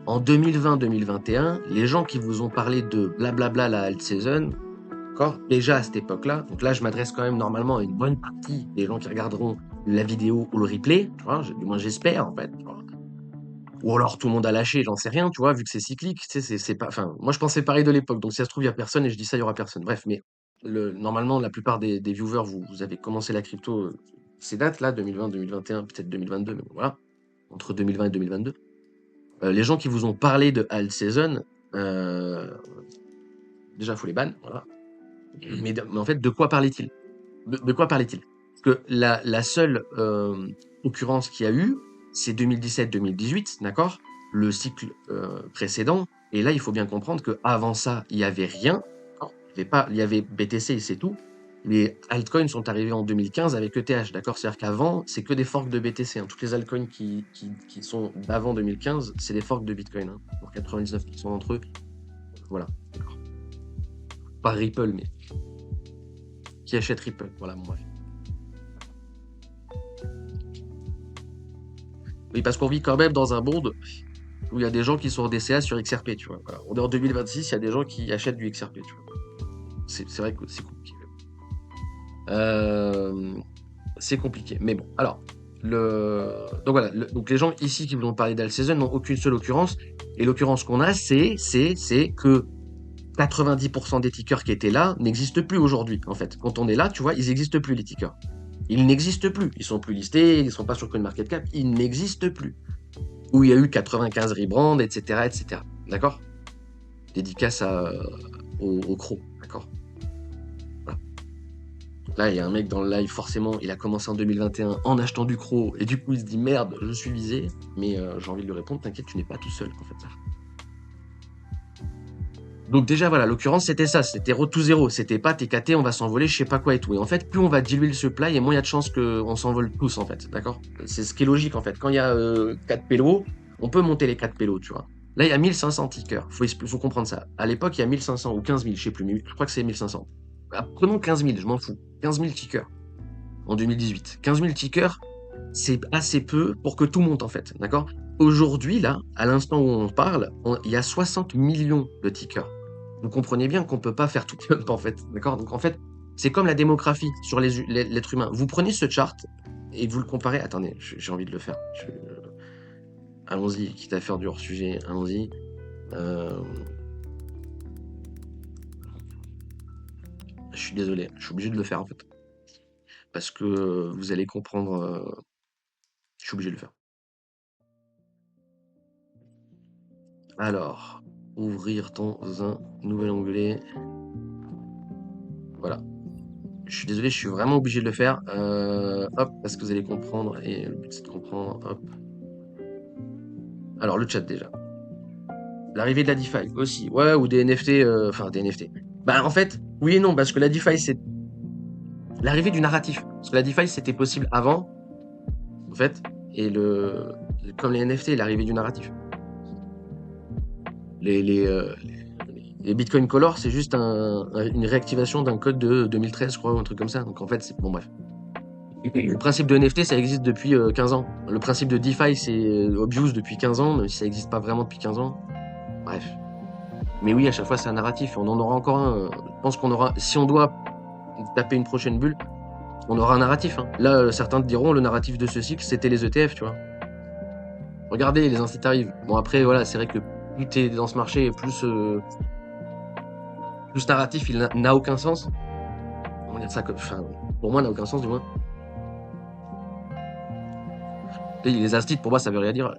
en 2020-2021, les gens qui vous ont parlé de blablabla la alt season, d'accord, déjà à cette époque-là, donc là je m'adresse quand même normalement à une bonne partie des gens qui regarderont la vidéo ou le replay, tu vois, du moins j'espère en fait, tu vois. Ou alors tout le monde a lâché, j'en sais rien, tu vois, vu que c'est cyclique, tu sais, c'est pas. Enfin, moi je pensais pareil de l'époque, donc si ça se trouve, il y a personne et je dis ça, il y aura personne. Bref, mais normalement, la plupart des viewers, vous avez commencé la crypto ces dates-là, 2020, 2021, peut-être 2022, mais bon, voilà, entre 2020 et 2022. Les gens qui vous ont parlé de alt season, déjà, faut les ban, voilà. Mais en fait, de quoi parlait-il? De quoi parlait-il? Parce que la seule occurrence qu'il y a eu, c'est 2017-2018, d'accord? Le cycle précédent. Et là, il faut bien comprendre qu'avant ça, il n'y avait rien. Il y avait BTC et c'est tout. Les altcoins sont arrivés en 2015 avec ETH, d'accord? C'est-à-dire qu'avant, c'est que des forks de BTC, hein. Toutes les altcoins qui sont d'avant 2015, c'est des forks de Bitcoin, hein, pour 99% d'entre eux. Voilà, d'accord. Pas Ripple, mais qui achète Ripple? Voilà, bon bref. Oui, parce qu'on vit quand même dans un monde où il y a des gens qui sont en DCA sur XRP, tu vois. Voilà. On est en 2026, il y a des gens qui achètent du XRP, tu vois. C'est vrai que c'est compliqué. C'est compliqué. Mais bon, alors, donc voilà, donc les gens ici qui vous ont parlé d'Alseason n'ont aucune seule occurrence. Et l'occurrence qu'on a, c'est que 90% des tickers qui étaient là n'existent plus aujourd'hui, en fait. Quand on est là, tu vois, ils n'existent plus, les tickers. Ils n'existent plus. Ils sont plus listés, ils ne sont pas sur CoinMarketCap, ils n'existent plus. Où il y a eu 95 rebrands, etc., etc. D'accord? Dédicace au Croc, d'accord? Voilà. Là, il y a un mec dans le live, forcément, il a commencé en 2021 en achetant du Croc, et du coup, il se dit merde, je suis visé. Mais j'ai envie de lui répondre, t'inquiète, tu n'es pas tout seul, en fait. Ça. Donc déjà, voilà, l'occurrence, c'était ça, c'était to zéro, c'était pas TKT, on va s'envoler, je sais pas quoi et tout. Et en fait, plus on va diluer le supply, et moins il y a de chances qu'on s'envole tous, en fait, d'accord? C'est ce qui est logique, en fait. Quand il y a 4 pélos, on peut monter les 4 pélos, tu vois. Là, il y a 1500 tickers, faut comprendre ça. À l'époque, il y a 1500 ou 15 000, je sais plus, mais je crois que c'est 1500. Ah, prenons 15 000, je m'en fous. 15 000 tickers en 2018. 15 000 tickers, c'est assez peu pour que tout monte, en fait, d'accord? Aujourd'hui, là, à l'instant où on parle, il y a 60 millions de tickers. Vous comprenez bien qu'on ne peut pas faire tout pump, en fait, d'accord? Donc en fait, c'est comme la démographie sur l'être humain. Vous prenez ce chart et vous le comparez. Attendez, j'ai envie de le faire. Allons-y, quitte à faire du hors-sujet, allons-y. Je suis désolé, je suis obligé de le faire en fait. Parce que vous allez comprendre. Je suis obligé de le faire. Alors, ouvrir dans un nouvel onglet. Voilà. Je suis désolé, je suis vraiment obligé de le faire. Hop, parce que vous allez comprendre. Et le but c'est de comprendre. Hop. Alors, le chat déjà. L'arrivée de la DeFi aussi. Ouais, ou des NFT. Enfin, des NFT. Bah, en fait, oui et non, parce que la DeFi, c'est l'arrivée du narratif. Parce que la DeFi, c'était possible avant, en fait. Et comme les NFT, l'arrivée du narratif. Les Bitcoin Color, c'est juste une réactivation d'un code de 2013, je crois, ou un truc comme ça. Donc en fait, c'est bon, bref. Le principe de NFT, ça existe depuis 15 ans. Le principe de DeFi, c'est obvious depuis 15 ans, même si ça n'existe pas vraiment depuis 15 ans. Bref. Mais oui, à chaque fois, c'est un narratif. On en aura encore un. Je pense qu'on aura. Si on doit taper une prochaine bulle, on aura un narratif. Hein. Là, certains te diront, le narratif de ce cycle, c'était les ETF, tu vois. Regardez, les incits arrivent. Bon, après, voilà, c'est vrai que plus t'es dans ce marché, plus narratif, il n'a aucun sens. On va dire ça comme. Enfin, pour moi, n'a aucun sens, du moins. Les incits, pour moi, ça veut rien dire.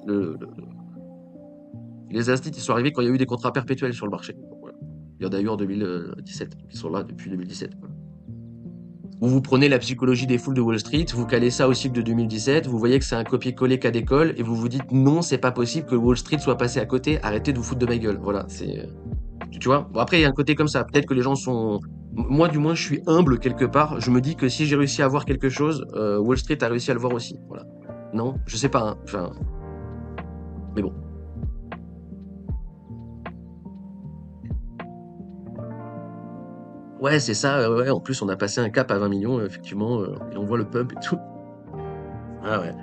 Les incits, ils sont arrivés quand il y a eu des contrats perpétuels sur le marché. Voilà. Il y en a eu en 2017, qui sont là depuis 2017. Voilà. Vous prenez la psychologie des foules de Wall Street, vous calez ça au cycle de 2017, vous voyez que c'est un copier-coller cas d'école, et vous vous dites non, c'est pas possible que Wall Street soit passé à côté, arrêtez de vous foutre de ma gueule. Voilà, c'est. Tu vois? Bon, après, il y a un côté comme ça. Peut-être que les gens sont. Moi, du moins, je suis humble quelque part. Je me dis que si j'ai réussi à voir quelque chose, Wall Street a réussi à le voir aussi. Voilà. Non? Je sais pas. Hein. Enfin. Mais bon. Ouais, c'est ça. Ouais. En plus, on a passé un cap à 20 millions, effectivement. Et on voit le pump et tout. Ah ouais.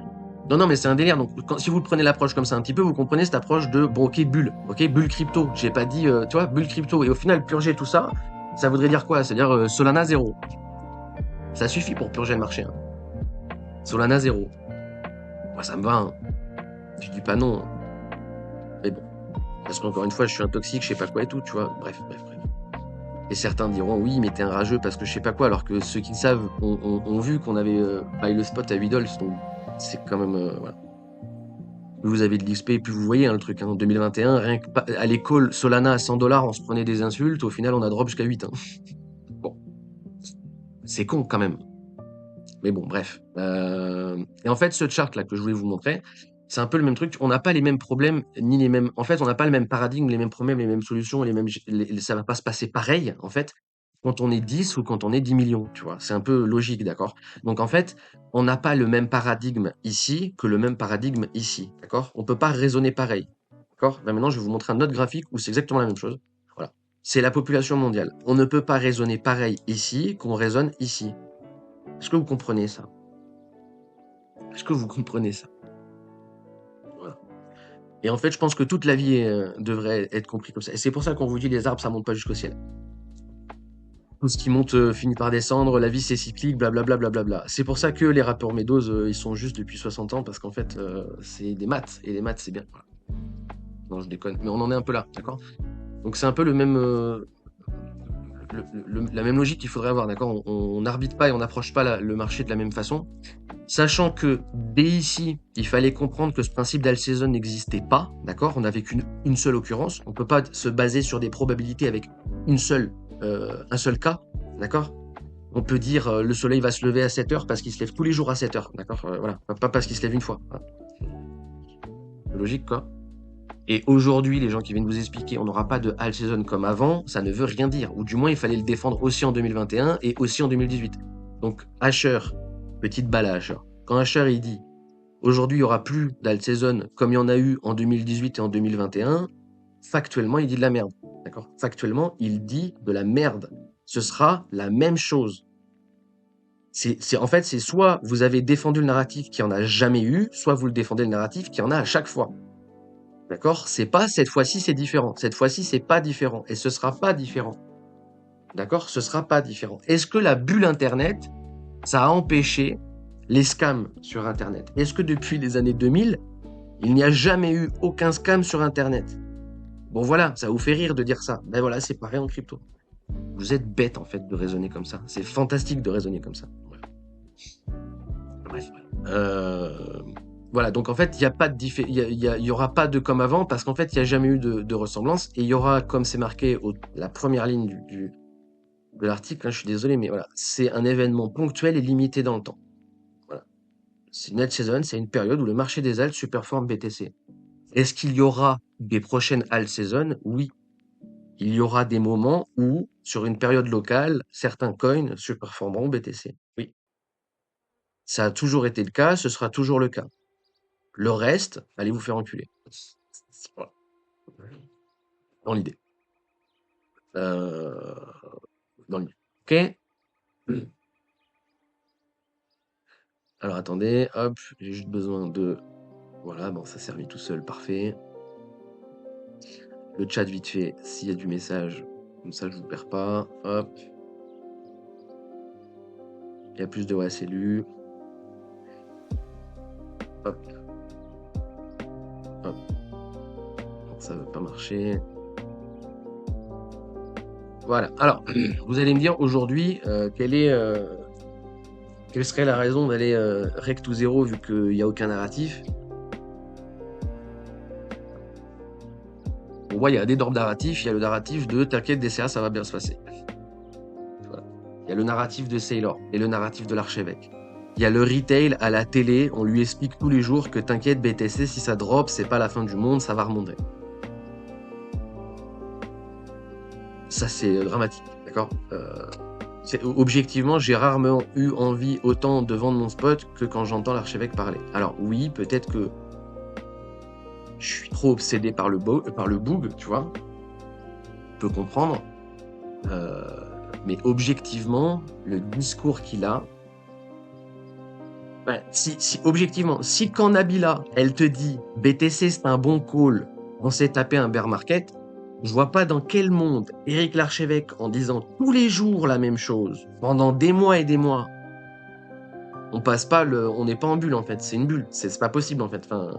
Non, non, mais c'est un délire. Donc, si vous prenez l'approche comme ça un petit peu, vous comprenez cette approche de, bon, ok, bulle. Ok, bulle crypto. J'ai pas dit, tu vois, bulle crypto. Et au final, purger tout ça, ça voudrait dire quoi? C'est-à-dire Solana 0. Ça suffit pour purger le marché. Hein. Solana 0. Moi, ça me va. Hein. Je dis pas non. Hein. Mais bon. Parce qu'encore une fois, je suis un toxique, je sais pas quoi et tout, tu vois. Bref. Et certains diront, oui, mais t'es un rageux parce que je sais pas quoi, alors que ceux qui le savent ont vu qu'on avait buy le spot à 8 dollars. Donc, c'est quand même. Voilà. Plus vous avez de l'XP, plus vous voyez hein, le truc. Hein. En 2021, rien que à l'école, Solana à 100 dollars, on se prenait des insultes. Au final, on a drop jusqu'à 8. Hein. Bon. C'est con quand même. Mais bon, bref. Et en fait, ce chart-là que je voulais vous montrer, c'est un peu le même truc. On n'a pas les mêmes problèmes, ni les mêmes. En fait, on n'a pas le même paradigme, les mêmes problèmes, les mêmes solutions, ça va pas se passer pareil, en fait, quand on est 10 ou quand on est 10 millions, tu vois. C'est un peu logique, d'accord? Donc, en fait, on n'a pas le même paradigme ici que le même paradigme ici, d'accord? On peut pas raisonner pareil, d'accord? Là, maintenant, je vais vous montrer un autre graphique où c'est exactement la même chose. Voilà. C'est la population mondiale. On ne peut pas raisonner pareil ici qu'on raisonne ici. Est-ce que vous comprenez ça? Est-ce que vous comprenez ça? Voilà. Et en fait, je pense que toute la vie devrait être compris comme ça. Et c'est pour ça qu'on vous dit les arbres, ça monte pas jusqu'au ciel. Tout ce qui monte finit par descendre, la vie c'est cyclique, blablabla. Blablabla. C'est pour ça que les rappeurs Médose, ils sont juste depuis 60 ans, parce qu'en fait, c'est des maths, et les maths c'est bien. Voilà. Non, je déconne, mais on en est un peu là, d'accord? Donc c'est un peu le même, la même logique qu'il faudrait avoir, d'accord? On n'arbitre pas et on n'approche pas le marché de la même façon. Sachant que dès ici, il fallait comprendre que ce principe d'All-Season n'existait pas, d'accord? On n'avait qu'une seule occurrence. On ne peut pas se baser sur des probabilités avec un seul cas, d'accord? On peut dire le soleil va se lever à 7 heures parce qu'il se lève tous les jours à 7 heures, d'accord? Voilà, pas parce qu'il se lève une fois. Voilà. C'est logique, quoi. Et aujourd'hui, les gens qui viennent vous expliquer on n'aura pas de All-Season comme avant, ça ne veut rien dire. Ou du moins, il fallait le défendre aussi en 2021 et aussi en 2018. Donc, Asher, petite balle à Asher. Quand Asher, il dit aujourd'hui, il n'y aura plus d'All-Season comme il y en a eu en 2018 et en 2021, factuellement, il dit de la merde. D'accord? Factuellement, il dit de la merde. Ce sera la même chose. En fait, c'est soit vous avez défendu le narratif qui en a jamais eu, soit vous le défendez le narratif qui en a à chaque fois. D'accord? C'est pas cette fois-ci, c'est différent. Cette fois-ci, c'est pas différent. Et ce sera pas différent. D'accord? Ce sera pas différent. Est-ce que la bulle Internet, ça a empêché les scams sur Internet? Est-ce que depuis les années 2000, il n'y a jamais eu aucun scam sur Internet? Bon voilà, ça vous fait rire de dire ça. Ben voilà, c'est pareil en crypto. Vous êtes bête en fait de raisonner comme ça. C'est fantastique de raisonner comme ça. Bref. Voilà, donc en fait, il y aura pas de comme avant parce qu'en fait, il n'y a jamais eu de ressemblance et il y aura, comme c'est marqué la première ligne de l'article, hein, je suis désolé, mais voilà, c'est un événement ponctuel et limité dans le temps. Voilà. C'est une All-Season, c'est une période où le marché des alts superforme BTC. Est-ce qu'il y aura des prochaines All-Season? Oui. Il y aura des moments où, sur une période locale, certains coins superformeront BTC. Oui. Ça a toujours été le cas, ce sera toujours le cas. Le reste, allez vous faire enculer. Voilà. Dans l'idée. Dans l'idée. Ok. Alors attendez, hop, j'ai juste besoin de... Voilà, bon, ça servit tout seul, parfait. Le chat vite fait, s'il y a du message, comme ça je vous perds pas. Hop. Il y a plus de ouais, c'est lu. Hop. Hop. Non, ça veut pas marcher. Voilà. Alors, vous allez me dire aujourd'hui, quelle serait la raison d'aller recto zéro vu qu'il n'y a aucun narratif? Pour moi, il y a d'énormes narratifs. Il y a le narratif de t'inquiète, DCA, ça va bien se passer. Voilà. Il y a le narratif de Sailor et le narratif de l'archevêque. Il y a le retail à la télé. On lui explique tous les jours que t'inquiète, BTC, si ça drop, c'est pas la fin du monde, ça va remonter. Ça, c'est dramatique, d'accord? Objectivement, j'ai rarement eu envie autant de vendre mon spot que quand j'entends l'archevêque parler. Alors oui, peut-être que je suis trop obsédé par le boog, tu vois. Je peux comprendre. Mais objectivement, le discours qu'il a... Ouais, objectivement, si quand Nabila, elle te dit BTC c'est un bon call, on s'est tapé un bear market, je vois pas dans quel monde Éric Larchevêque, en disant tous les jours la même chose, pendant des mois et des mois, on passe pas on n'est pas en bulle en fait, c'est une bulle, c'est pas possible en fait. Enfin,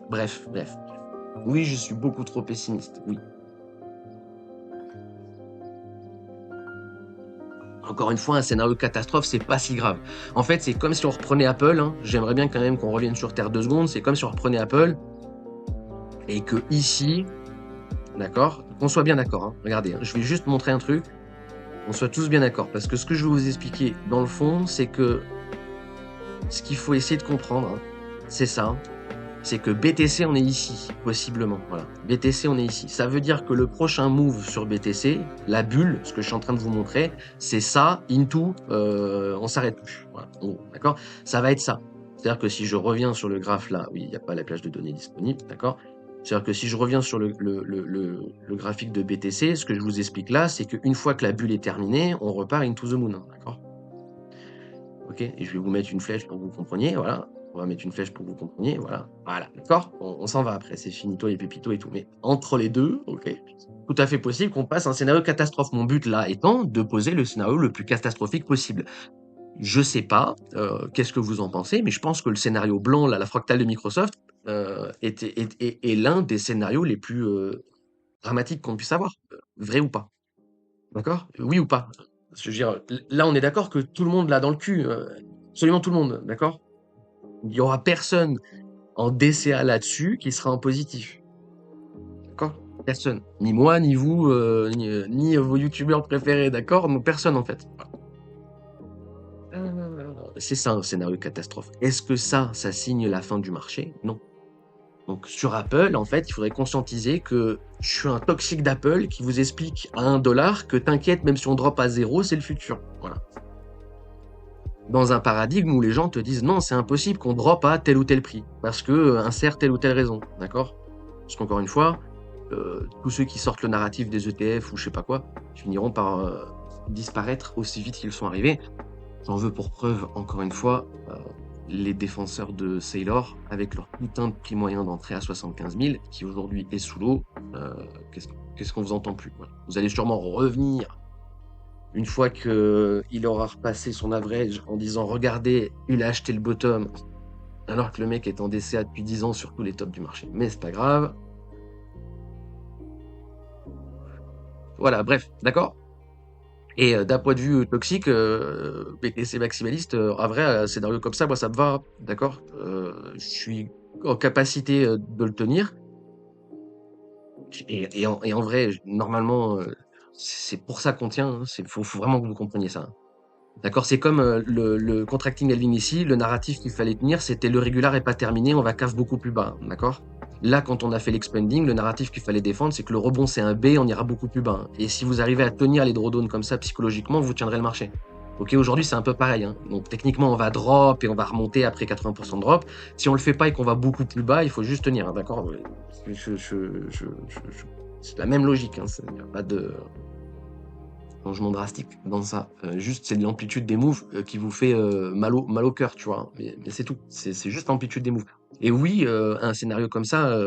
bref. Oui, je suis beaucoup trop pessimiste, oui. Encore une fois, un scénario catastrophe, c'est pas si grave. En fait, c'est comme si on reprenait Apple, hein. J'aimerais bien quand même qu'on revienne sur Terre 2 secondes, c'est comme si on reprenait Apple, et que ici, d'accord, qu'on soit bien d'accord, hein. Regardez, hein, je vais juste montrer un truc, qu'on soit tous bien d'accord, parce que ce que je vais vous expliquer, dans le fond, c'est que ce qu'il faut essayer de comprendre, hein, c'est ça, c'est que BTC, on est ici, possiblement, voilà. BTC, on est ici. Ça veut dire que le prochain move sur BTC, la bulle, ce que je suis en train de vous montrer, c'est ça, into, on s'arrête plus, voilà, d'accord? Ça va être ça. C'est-à-dire que si je reviens sur le graphe là, oui, il n'y a pas la plage de données disponible, d'accord? C'est-à-dire que si je reviens sur le graphique de BTC, ce que je vous explique là, c'est qu'une fois que la bulle est terminée, on repart into the moon, d'accord? Ok, et je vais vous mettre une flèche pour que vous compreniez, voilà. On va mettre une flèche pour que vous compreniez, voilà. Voilà, d'accord? On s'en va après, c'est finito et pépito et tout. Mais entre les deux, ok, tout à fait possible qu'on passe un scénario catastrophe. Mon but là étant de poser le scénario le plus catastrophique possible. Je sais pas, qu'est-ce que vous en pensez, mais je pense que le scénario blanc, là, la fractale de Microsoft, est l'un des scénarios les plus dramatiques qu'on puisse avoir. Vrai ou pas? D'accord? Oui ou pas? Parce que je veux dire, là, on est d'accord que tout le monde l'a dans le cul, absolument tout le monde, d'accord? Il y aura personne en DCA là-dessus qui sera en positif. D'accord? Personne. Ni moi, ni vous, ni vos youtubeurs préférés, d'accord? Non, personne en fait. C'est ça un scénario catastrophe. Est-ce que ça signe la fin du marché? Non. Donc sur Apple, en fait, il faudrait conscientiser que je suis un toxique d'Apple qui vous explique à 1 $ que t'inquiète, même si on drop à 0, c'est le futur. Voilà. Dans un paradigme où les gens te disent non, c'est impossible qu'on drop à tel ou tel prix, parce que insère telle ou telle raison, d'accord? Parce qu'encore une fois, tous ceux qui sortent le narratif des ETF ou je sais pas quoi, finiront par disparaître aussi vite qu'ils sont arrivés. J'en veux pour preuve, encore une fois, les défenseurs de Sailor, avec leur putain de prix moyen d'entrée à 75 000, qui aujourd'hui est sous l'eau. Qu'est-ce qu'on vous entend plus? Voilà. Vous allez sûrement revenir une fois qu'il aura repassé son average en disant regardez, il a acheté le bottom, alors que le mec est en DCA depuis 10 ans sur tous les tops du marché. Mais c'est pas grave. Voilà, bref, d'accord? Et d'un point de vue toxique, BTC maximaliste, à vrai, un scénario comme ça, moi, ça me va, d'accord? Je suis en capacité de le tenir. Et en vrai, normalement, c'est pour ça qu'on tient. Faut vraiment que vous compreniez ça. D'accord? C'est comme le contracting Alvin ici, le narratif qu'il fallait tenir, c'était le régular est pas terminé, on va cave beaucoup plus bas. D'accord? Là, quand on a fait l'expanding, le narratif qu'il fallait défendre, c'est que le rebond c'est un B, on ira beaucoup plus bas. Et si vous arrivez à tenir les drawdowns comme ça psychologiquement, vous tiendrez le marché. Ok, aujourd'hui c'est un peu pareil. Hein. Donc techniquement, on va drop et on va remonter après 80% de drop. Si on le fait pas et qu'on va beaucoup plus bas, il faut juste tenir. Hein, d'accord? C'est la même logique. Hein. Il n'y a pas de changement drastique dans ça. Juste, c'est de l'amplitude des moves qui vous fait mal au cœur, tu vois. Mais c'est tout. C'est juste l'amplitude des moves. Et oui, un scénario comme ça,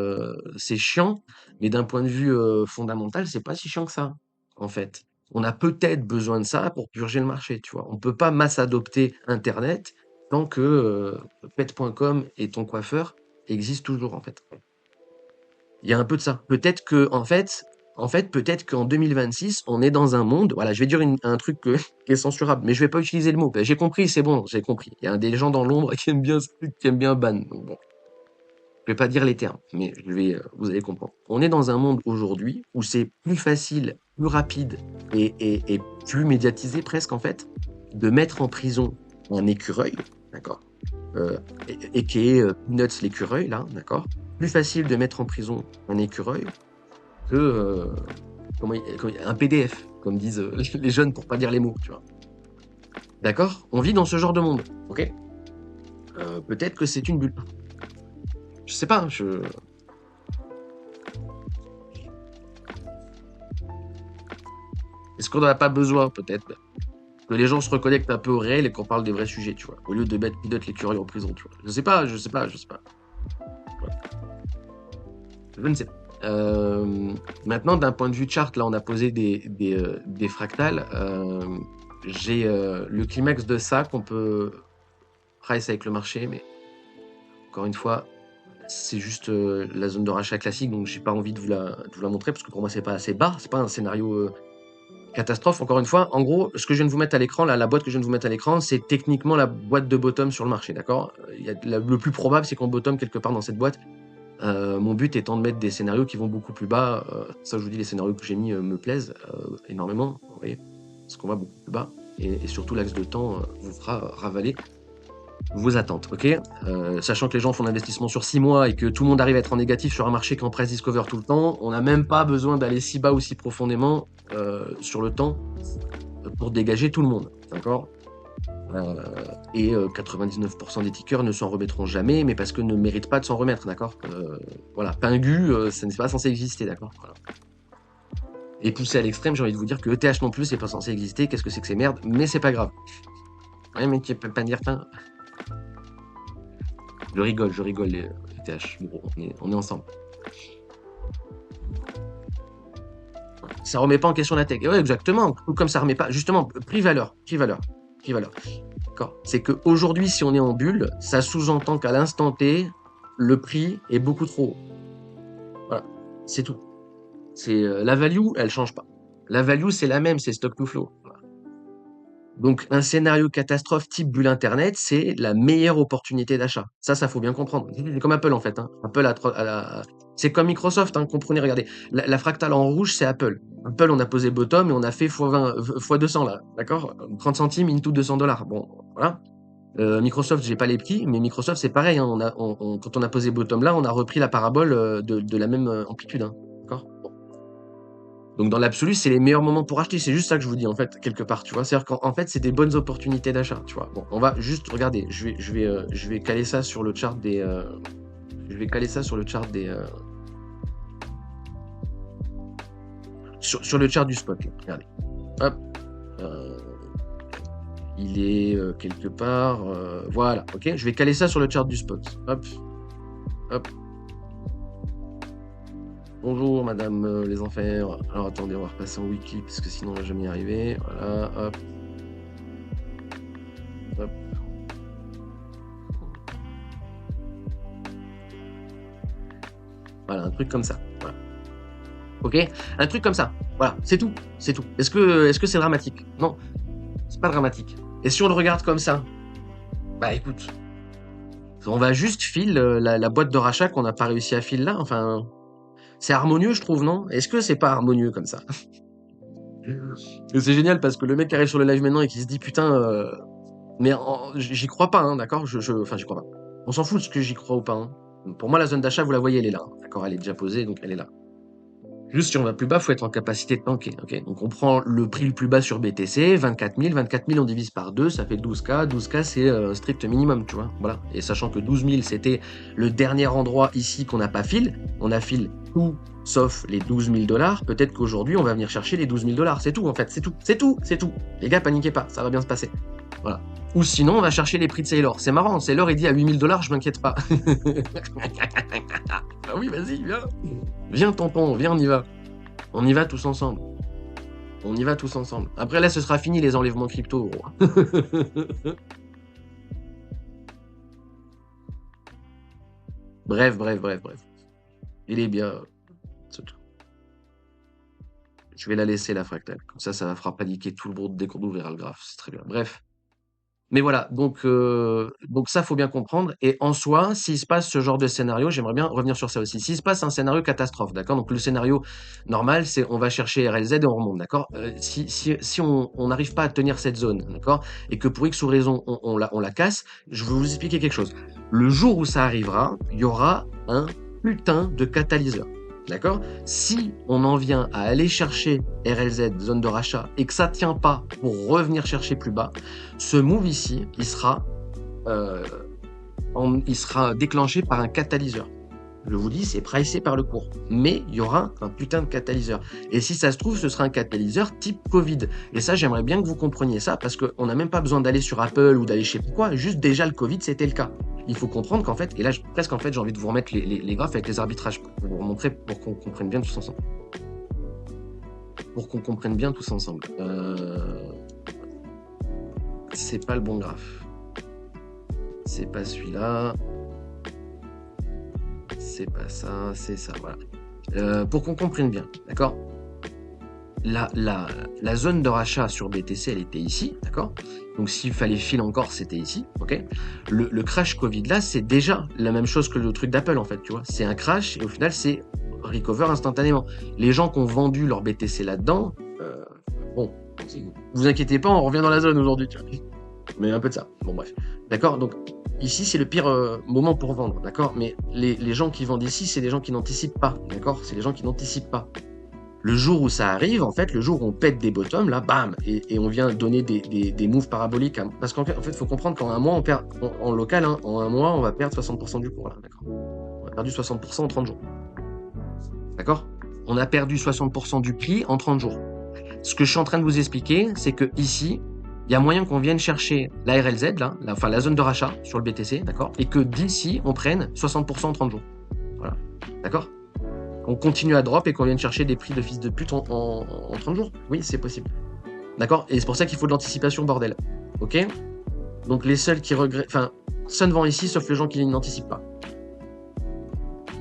c'est chiant, mais d'un point de vue fondamental, c'est pas si chiant que ça, en fait. On a peut-être besoin de ça pour purger le marché, tu vois. On peut pas masse adopter Internet tant que pet.com et ton coiffeur existent toujours, en fait. Il y a un peu de ça. Peut-être que, en fait, peut-être qu'en 2026, on est dans un monde. Voilà, je vais dire un truc qui est censurable, mais je vais pas utiliser le mot. Ben, j'ai compris, c'est bon, j'ai compris. Il y a des gens dans l'ombre qui aiment bien ce truc, qui aiment bien ban. Donc bon, je vais pas dire les termes, mais vous allez comprendre. On est dans un monde aujourd'hui où c'est plus facile, plus rapide et plus médiatisé presque en fait, de mettre en prison un écureuil, d'accord, et qui est Peanuts l'écureuil là, d'accord. Plus facile de mettre en prison un écureuil que un PDF, comme disent les jeunes pour pas dire les mots, tu vois. D'accord? On vit dans ce genre de monde, ok? Peut-être que c'est une bulle. Je sais pas, Est-ce qu'on n'en a pas besoin, peut-être, que les gens se reconnectent un peu au réel et qu'on parle des vrais sujets, tu vois, au lieu de mettre Peanut l'écureuil en prison, tu vois. Je sais pas. Voilà. Je ne sais pas. Maintenant, d'un point de vue chart, là, on a posé des fractales. J'ai le climax de ça qu'on peut price avec le marché, mais encore une fois, c'est juste la zone de rachat classique, donc j'ai pas envie de vous la montrer parce que pour moi c'est pas assez bas, c'est pas un scénario catastrophe. Encore une fois, en gros, ce que je viens de vous mettre à l'écran, là, la boîte que je viens de vous mettre à l'écran, c'est techniquement la boîte de bottom sur le marché, d'accord? Le plus probable, c'est qu'on bottom quelque part dans cette boîte. Mon but étant de mettre des scénarios qui vont beaucoup plus bas. Ça, je vous dis, les scénarios que j'ai mis me plaisent énormément, vous voyez, parce qu'on va beaucoup plus bas. Et surtout, l'axe de temps vous fera ravaler vos attentes, ok? Sachant que les gens font l'investissement sur 6 mois et que tout le monde arrive à être en négatif sur un marché qui est en price discover tout le temps, on n'a même pas besoin d'aller si bas ou si profondément sur le temps pour dégager tout le monde, d'accord? Et 99% des tickers ne s'en remettront jamais, mais parce que ne méritent pas de s'en remettre, d'accord? Voilà, Pingu, ça n'est pas censé exister, d'accord? Voilà. Et poussé à l'extrême, j'ai envie de vous dire que ETH non plus, c'est pas censé exister, qu'est-ce que c'est que ces merdes, mais c'est pas grave. Ouais, mais tu peux pas dire, Je rigole, les TH. Gros, on est ensemble. Ça remet pas en question la tech. Ouais, exactement. Tout comme ça remet pas, justement, prix-valeur. D'accord. C'est qu'aujourd'hui, si on est en bulle, ça sous-entend qu'à l'instant T, le prix est beaucoup trop haut. Voilà. C'est tout. C'est la value, elle change pas. La value, c'est la même, c'est stock to flow. Voilà. Donc, un scénario catastrophe type bulle Internet, c'est la meilleure opportunité d'achat. Ça faut bien comprendre. C'est comme Apple, en fait. Hein. Apple c'est comme Microsoft, hein. Comprenez, regardez. La fractale en rouge, c'est Apple. Apple, on a posé bottom et on a fait x20, x200, là. D'accord? 30 centimes into $200. Bon, voilà. Microsoft, j'ai pas les prix, mais Microsoft, c'est pareil. Hein. Quand on a posé bottom là, on a repris la parabole de la même amplitude. Hein. D'accord? Bon. Donc dans l'absolu, c'est les meilleurs moments pour acheter. C'est juste ça que je vous dis en fait quelque part, tu vois. C'est-à-dire qu'en fait, c'est des bonnes opportunités d'achat, tu vois. Bon, on va juste regarder. Je vais caler ça sur le chart des. Je vais caler ça sur le chart des. Sur le chart du spot. Là. Regardez. Hop. Il est quelque part. Voilà. Ok. Je vais caler ça sur le chart du spot. Hop. Hop. Bonjour madame les enfers. Alors attendez, on va repasser en wiki parce que sinon on va jamais y arriver. Voilà, hop. Hop. Voilà, un truc comme ça. Voilà. Ok? Un truc comme ça. Voilà, c'est tout. C'est tout. Est-ce que c'est dramatique? Non, c'est pas dramatique. Et si on le regarde comme ça, bah écoute, on va juste filer la boîte de rachat qu'on n'a pas réussi à filer là. Enfin, c'est harmonieux, je trouve, non? Est-ce que c'est pas harmonieux comme ça? C'est génial parce que le mec arrive sur le live maintenant et qui se dit putain, mais j'y crois pas, hein, d'accord? Enfin, j'y crois pas. On s'en fout de ce que j'y crois ou pas. Hein. Pour moi, la zone d'achat, vous la voyez, elle est là. Hein, d'accord? Elle est déjà posée, donc elle est là. Juste si on va plus bas, faut être en capacité de tanker. Ok, donc on prend le prix le plus bas sur BTC, 24 000. 24 000, on divise par 2, ça fait 12K. 12K, c'est un strict minimum, tu vois. Voilà. Et sachant que 12 000, c'était le dernier endroit ici qu'on n'a pas fil. On a fil tout sauf les 12 000 $. Peut-être qu'aujourd'hui, on va venir chercher les 12 000 $. C'est tout, en fait. C'est tout. C'est tout. C'est tout. Les gars, paniquez pas. Ça va bien se passer. Voilà. Ou sinon, on va chercher les prix de Sailor. C'est marrant. Sailor, il dit à 8 000 $, je m'inquiète pas. Ah oui, vas-y, viens. Viens, tonton, viens, on y va. On y va tous ensemble. On y va tous ensemble. Après, là, ce sera fini les enlèvements crypto, gros. Bref. Il est bien. Je vais la laisser, la fractale. Comme ça fera paniquer tout le monde dès qu'on ouvrira le graphe. C'est très bien. Bref. Mais voilà, donc ça, faut bien comprendre. Et en soi, s'il se passe ce genre de scénario, j'aimerais bien revenir sur ça aussi. S'il se passe un scénario catastrophe, d'accord? Donc le scénario normal, c'est on va chercher RLZ et on remonte, d'accord? Si on n'arrive pas à tenir cette zone, d'accord? Et que pour X ou raison, on la casse, je vais vous expliquer quelque chose. Le jour où ça arrivera, il y aura un putain de catalyseur. D'accord? Si on en vient à aller chercher RLZ, zone de rachat, et que ça ne tient pas pour revenir chercher plus bas, ce move ici, il sera déclenché par un catalyseur. Je vous dis, c'est pricé par le cours. Mais il y aura un putain de catalyseur. Et si ça se trouve, ce sera un catalyseur type Covid. Et ça, j'aimerais bien que vous compreniez ça, parce qu'on n'a même pas besoin d'aller sur Apple ou d'aller je sais pas quoi. Juste déjà, le Covid, c'était le cas. Il faut comprendre qu'en fait, et là, presque en fait, j'ai envie de vous remettre les graphes avec les arbitrages pour vous montrer, pour qu'on comprenne bien tous ensemble. C'est pas le bon graphe. C'est pas celui-là. C'est pas ça, c'est ça, voilà. Pour qu'on comprenne bien, d'accord? La zone de rachat sur BTC, elle était ici, d'accord? Donc s'il fallait filer encore, c'était ici, ok? Le crash Covid là, c'est déjà la même chose que le truc d'Apple en fait, tu vois? C'est un crash et au final, c'est recover instantanément. Les gens qui ont vendu leur BTC là-dedans, bon, vous inquiétez pas, on revient dans la zone aujourd'hui, tu vois? Mais un peu de ça. Bon bref, d'accord? Donc ici, c'est le pire moment pour vendre, d'accord? Mais les gens qui vendent ici, c'est des gens qui n'anticipent pas, d'accord? C'est les gens qui n'anticipent pas. Le jour où ça arrive, en fait, le jour où on pète des bottoms, là, bam, et on vient donner des moves paraboliques. Parce qu'en fait, il faut comprendre qu'en un mois, on perd, en local, hein, en un mois, on va perdre 60% du cours, là, d'accord? On a perdu 60% en 30 jours. D'accord? On a perdu 60% du prix en 30 jours. Ce que je suis en train de vous expliquer, c'est que ici, il y a moyen qu'on vienne chercher la RLZ, là, enfin la zone de rachat sur le BTC, d'accord, et que d'ici, on prenne 60% en 30 jours. Voilà, d'accord. On continue à drop et qu'on vienne chercher des prix de fils de pute en 30 jours. Oui, c'est possible. D'accord. Et c'est pour ça qu'il faut de l'anticipation, bordel. Ok. Donc les seuls qui regrettent... Enfin, personne vend ici, sauf les gens qui n'anticipent pas.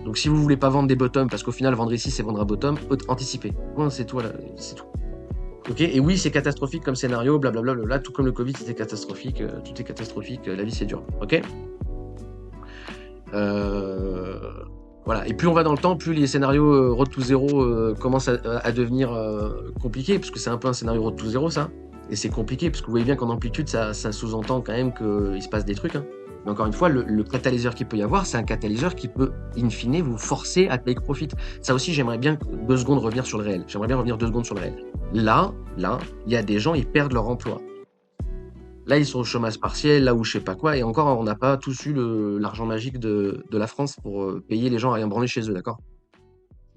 Donc si vous voulez pas vendre des bottoms, parce qu'au final, vendre ici, c'est vendre à bottom, anticipez. Ouais, c'est tout, là, c'est tout. Ok. Et oui, c'est catastrophique comme scénario, blablabla. Là, tout comme le Covid, c'était catastrophique. Tout est catastrophique. La vie, c'est dur. Ok. Voilà. Et plus on va dans le temps, plus les scénarios Road to Zero commencent à devenir compliqués, parce que c'est un peu un scénario Road to Zero, ça. Et c'est compliqué, parce que vous voyez bien qu'en amplitude, ça sous-entend quand même qu'il se passe des trucs. Hein. Mais encore une fois, le catalyseur qu'il peut y avoir, c'est un catalyseur qui peut, in fine, vous forcer à take profit. Ça aussi, j'aimerais bien 2 secondes revenir sur le réel. J'aimerais bien revenir 2 secondes sur le réel. Là, il y a des gens, ils perdent leur emploi. Là, ils sont au chômage partiel, là où je sais pas quoi, et encore, on n'a pas tous eu l'argent magique de la France pour payer les gens à rien branler chez eux, d'accord?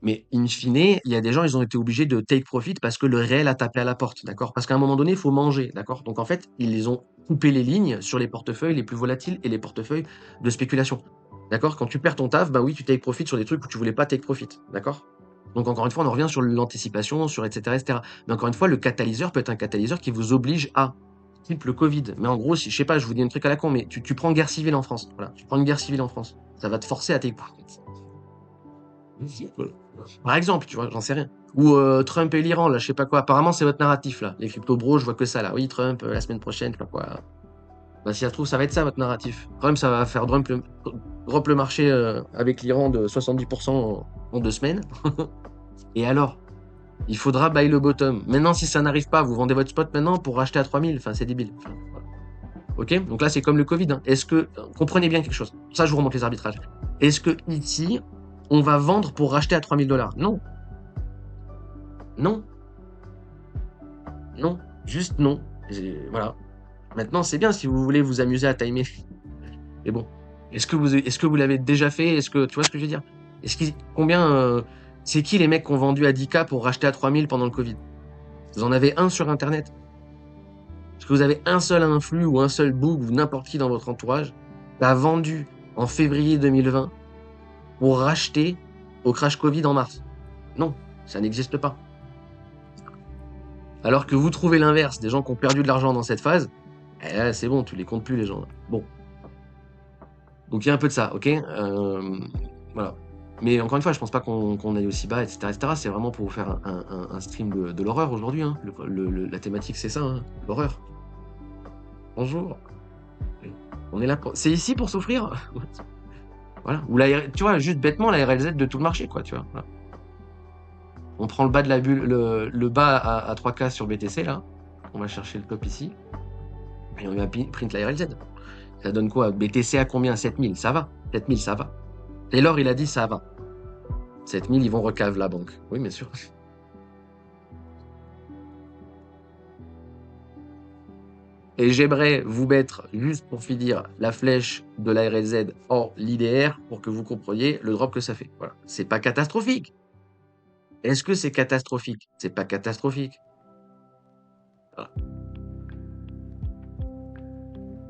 Mais in fine, il y a des gens, ils ont été obligés de take profit parce que le réel a tapé à la porte, d'accord? Parce qu'à un moment donné, il faut manger, d'accord? Donc en fait, ils les ont coupé les lignes sur les portefeuilles les plus volatiles et les portefeuilles de spéculation, d'accord? Quand tu perds ton taf, bah oui, tu take profit sur des trucs où tu voulais pas take profit, d'accord? Donc encore une fois, on en revient sur l'anticipation, sur etc., etc. Mais encore une fois, le catalyseur peut être un catalyseur qui vous oblige à type le Covid. Mais en gros, si, je sais pas, je vous dis un truc à la con, mais tu prends guerre civile en France. Voilà, tu prends une guerre civile en France. Ça va te forcer à take profit. Par exemple, tu vois, j'en sais rien. Ou Trump et l'Iran, là, je sais pas quoi. Apparemment, c'est votre narratif, là. Les crypto bros, je vois que ça, là. Oui, Trump, la semaine prochaine, je sais pas quoi. Bah, si ça se trouve, ça va être ça, votre narratif. Trump, ça va faire drop le marché avec l'Iran de 70% en 2 semaines. Et alors, il faudra buy le bottom. Maintenant, si ça n'arrive pas, vous vendez votre spot maintenant pour racheter à 3000. Enfin, c'est débile. Enfin, voilà. Ok. Donc là, c'est comme le Covid. Hein. Est-ce que... comprenez bien quelque chose. Ça, je vous remonte les arbitrages. Est-ce que ici, on va vendre pour racheter à 3000 $? Non. Non. Non. Juste non. Voilà. Maintenant, c'est bien si vous voulez vous amuser à timer. Mais bon. Est-ce que vous l'avez déjà fait? Est-ce que... Tu vois ce que je veux dire? Combien... c'est qui les mecs qui ont vendu à 10K pour racheter à 3000 pendant le Covid? Vous en avez un sur Internet? Est-ce que vous avez un seul influx ou un seul boug ou n'importe qui dans votre entourage qui a vendu en février 2020 pour racheter au crash Covid en mars? Non, ça n'existe pas. Alors que vous trouvez l'inverse, des gens qui ont perdu de l'argent dans cette phase, eh là, c'est bon, tu les comptes plus les gens. Bon. Donc il y a un peu de ça, ok? Voilà. Mais encore une fois, je pense pas qu'on aille aussi bas, etc., etc. C'est vraiment pour vous faire un stream de l'horreur aujourd'hui. Hein. La thématique, c'est ça, hein, l'horreur. Bonjour. On est là pour... C'est ici pour souffrir. Voilà. Ou tu vois, juste bêtement, la RLZ de tout le marché, quoi, tu vois. Voilà. On prend le bas de la bulle, le bas à 3K sur BTC, là. On va chercher le top ici. Et on va print la RLZ. Ça donne quoi? BTC à combien? 7000, ça va. 7000, ça va. Taylor, il a dit ça va. 7000, ils vont recave la banque. Oui, bien sûr. Et j'aimerais vous mettre, juste pour finir, la flèche de la RLZ en linéaire pour que vous compreniez le drop que ça fait. Voilà. C'est pas catastrophique. Est-ce que c'est catastrophique? C'est pas catastrophique. Voilà.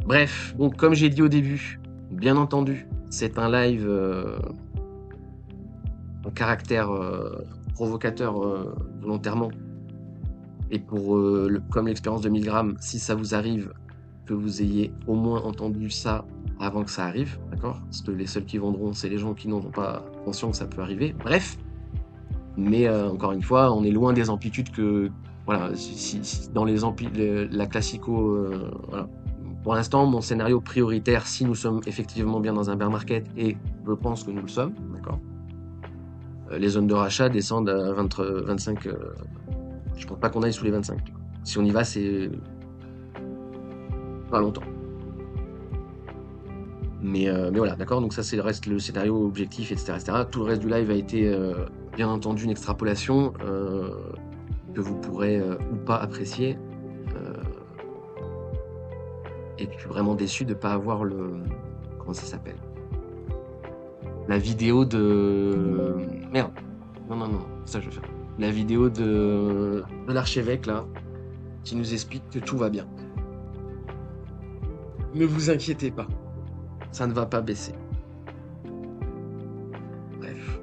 Bref, donc comme j'ai dit au début, bien entendu, c'est un live en caractère provocateur volontairement. Et pour, comme l'expérience de 1000 grammes, si ça vous arrive, que vous ayez au moins entendu ça avant que ça arrive, d'accord? Parce que les seuls qui vendront, c'est les gens qui n'auront pas conscience que ça peut arriver. Bref. Mais encore une fois, on est loin des amplitudes que... Voilà, si dans la classico... voilà. Pour l'instant, mon scénario prioritaire, si nous sommes effectivement bien dans un bear market, et je pense que nous le sommes, d'accord? Les zones de rachat descendent à 25... je pense pas qu'on aille sous les 25. Si on y va, c'est pas longtemps. Mais voilà, d'accord. Donc ça, reste le scénario objectif, etc., etc. Tout le reste du live a été, bien entendu, une extrapolation que vous pourrez ou pas apprécier. Et je suis vraiment déçu de pas avoir comment ça s'appelle? La vidéo de... Merde. Non, ça je vais faire. La vidéo de l'archevêque, là, qui nous explique que tout va bien. Ne vous inquiétez pas, ça ne va pas baisser. Bref.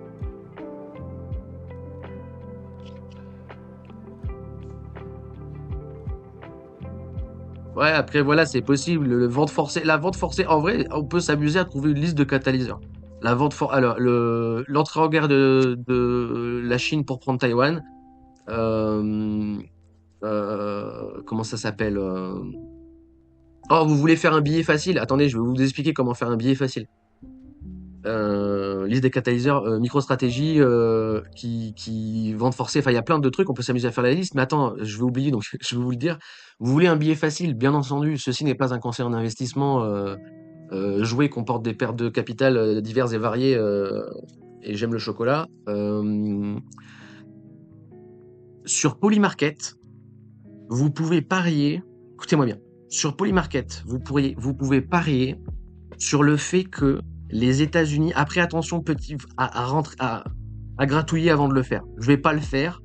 Ouais, après, voilà, c'est possible. La vente forcée, en vrai, on peut s'amuser à trouver une liste de catalyseurs. Alors, l'entrée en guerre de la Chine pour prendre Taïwan. euh, Comment ça s'appelle Oh, vous voulez faire un billet facile? Attendez, je vais vous expliquer comment faire un billet facile. Liste des catalyseurs, MicroStratégie, qui vente forcée. Enfin, il y a plein de trucs, on peut s'amuser à faire la liste. Mais attends, je vais oublier, donc je vais vous le dire. Vous voulez un billet facile? Bien entendu, ceci n'est pas un conseil en investissement. Jouer comporte des pertes de capital diverses et variées. Et j'aime le chocolat. Sur Polymarket, vous pouvez parier. Écoutez-moi bien. Sur Polymarket, vous pouvez parier sur le fait que les États-Unis, après attention petit, à gratouiller avant de le faire. Je vais pas le faire,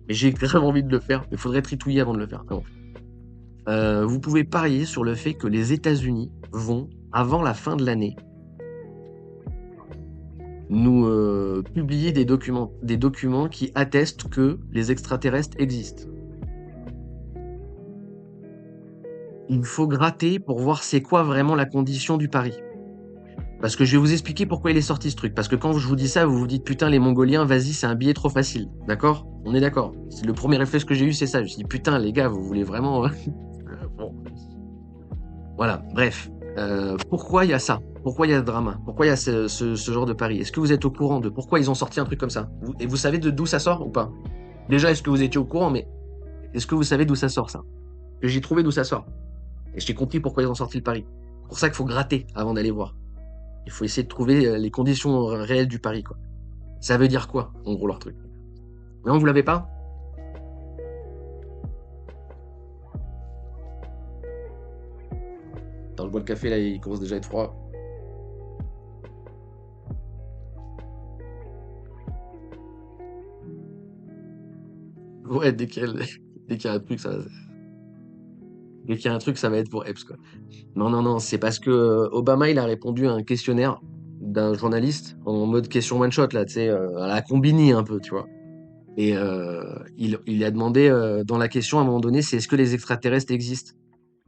mais j'ai grave envie de le faire. Mais il faudrait tritouiller avant de le faire. Ah bon. Vous pouvez parier sur le fait que les États-Unis vont, avant la fin de l'année, nous publier des documents qui attestent que les extraterrestres existent. Il faut gratter pour voir c'est quoi vraiment la condition du pari. Parce que je vais vous expliquer pourquoi il est sorti ce truc. Parce que quand je vous dis ça, vous vous dites putain les Mongoliens, vas-y c'est un billet trop facile. D'accord? On est d'accord. Le premier réflexe que j'ai eu c'est ça. Je me suis dit putain les gars, vous voulez vraiment... Bon. Voilà, bref. Pourquoi il y a ça? Pourquoi il y a ce drama? Pourquoi il y a ce genre de pari? Est-ce que vous êtes au courant de pourquoi ils ont sorti un truc comme ça? Et vous savez d'où ça sort ou pas? Déjà, est-ce que vous étiez au courant, mais est-ce que vous savez d'où ça sort ça? Que j'ai trouvé d'où ça sort. Et j'ai compris pourquoi ils ont sorti le pari. C'est pour ça qu'il faut gratter avant d'aller voir. Il faut essayer de trouver les conditions réelles du pari, quoi. Ça veut dire quoi, en gros, leur truc? Non, vous l'avez pas? Attends, je bois le café, là, il commence déjà à être froid. Ouais, dès qu'il y a un truc, dès qu'il y a un truc, ça va être pour Epps, quoi. Non, non, non, c'est parce que Obama, il a répondu à un questionnaire d'un journaliste en mode question one shot, là, tu sais, à la Combini un peu, tu vois. Et il a demandé dans la question à un moment donné, c'est est-ce que les extraterrestres existent?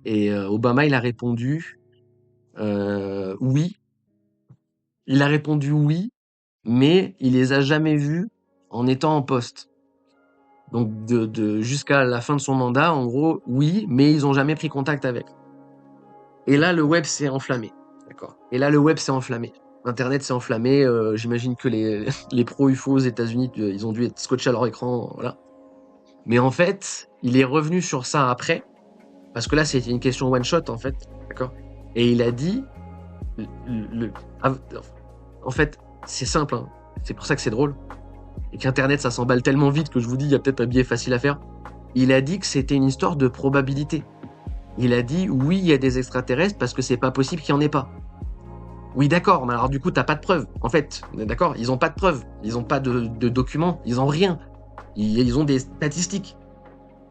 Et Obama, il a répondu oui. Il a répondu oui, mais il les a jamais vus en étant en poste. Donc jusqu'à la fin de son mandat, en gros, oui, mais ils ont jamais pris contact avec. Et là, le web s'est enflammé. D'accord. Et là, le web s'est enflammé. Internet s'est enflammé. J'imagine que les pro-UFO aux États-Unis, ils ont dû être scotchés à leur écran. Voilà. Mais en fait, il est revenu sur ça après. Parce que là, c'était une question one-shot, en fait. D'accord. Et il a dit. En fait, c'est simple. Hein. C'est pour ça que c'est drôle. Et qu'Internet, ça s'emballe tellement vite que je vous dis, il y a peut-être un biais facile à faire. Il a dit que c'était une histoire de probabilité. Il a dit oui, il y a des extraterrestres parce que c'est pas possible qu'il y en ait pas. Oui, d'accord, mais alors du coup, t'as pas de preuves. En fait, on est d'accord, ils ont pas de preuves. Ils ont pas de documents. Ils ont rien. Ils ont des statistiques.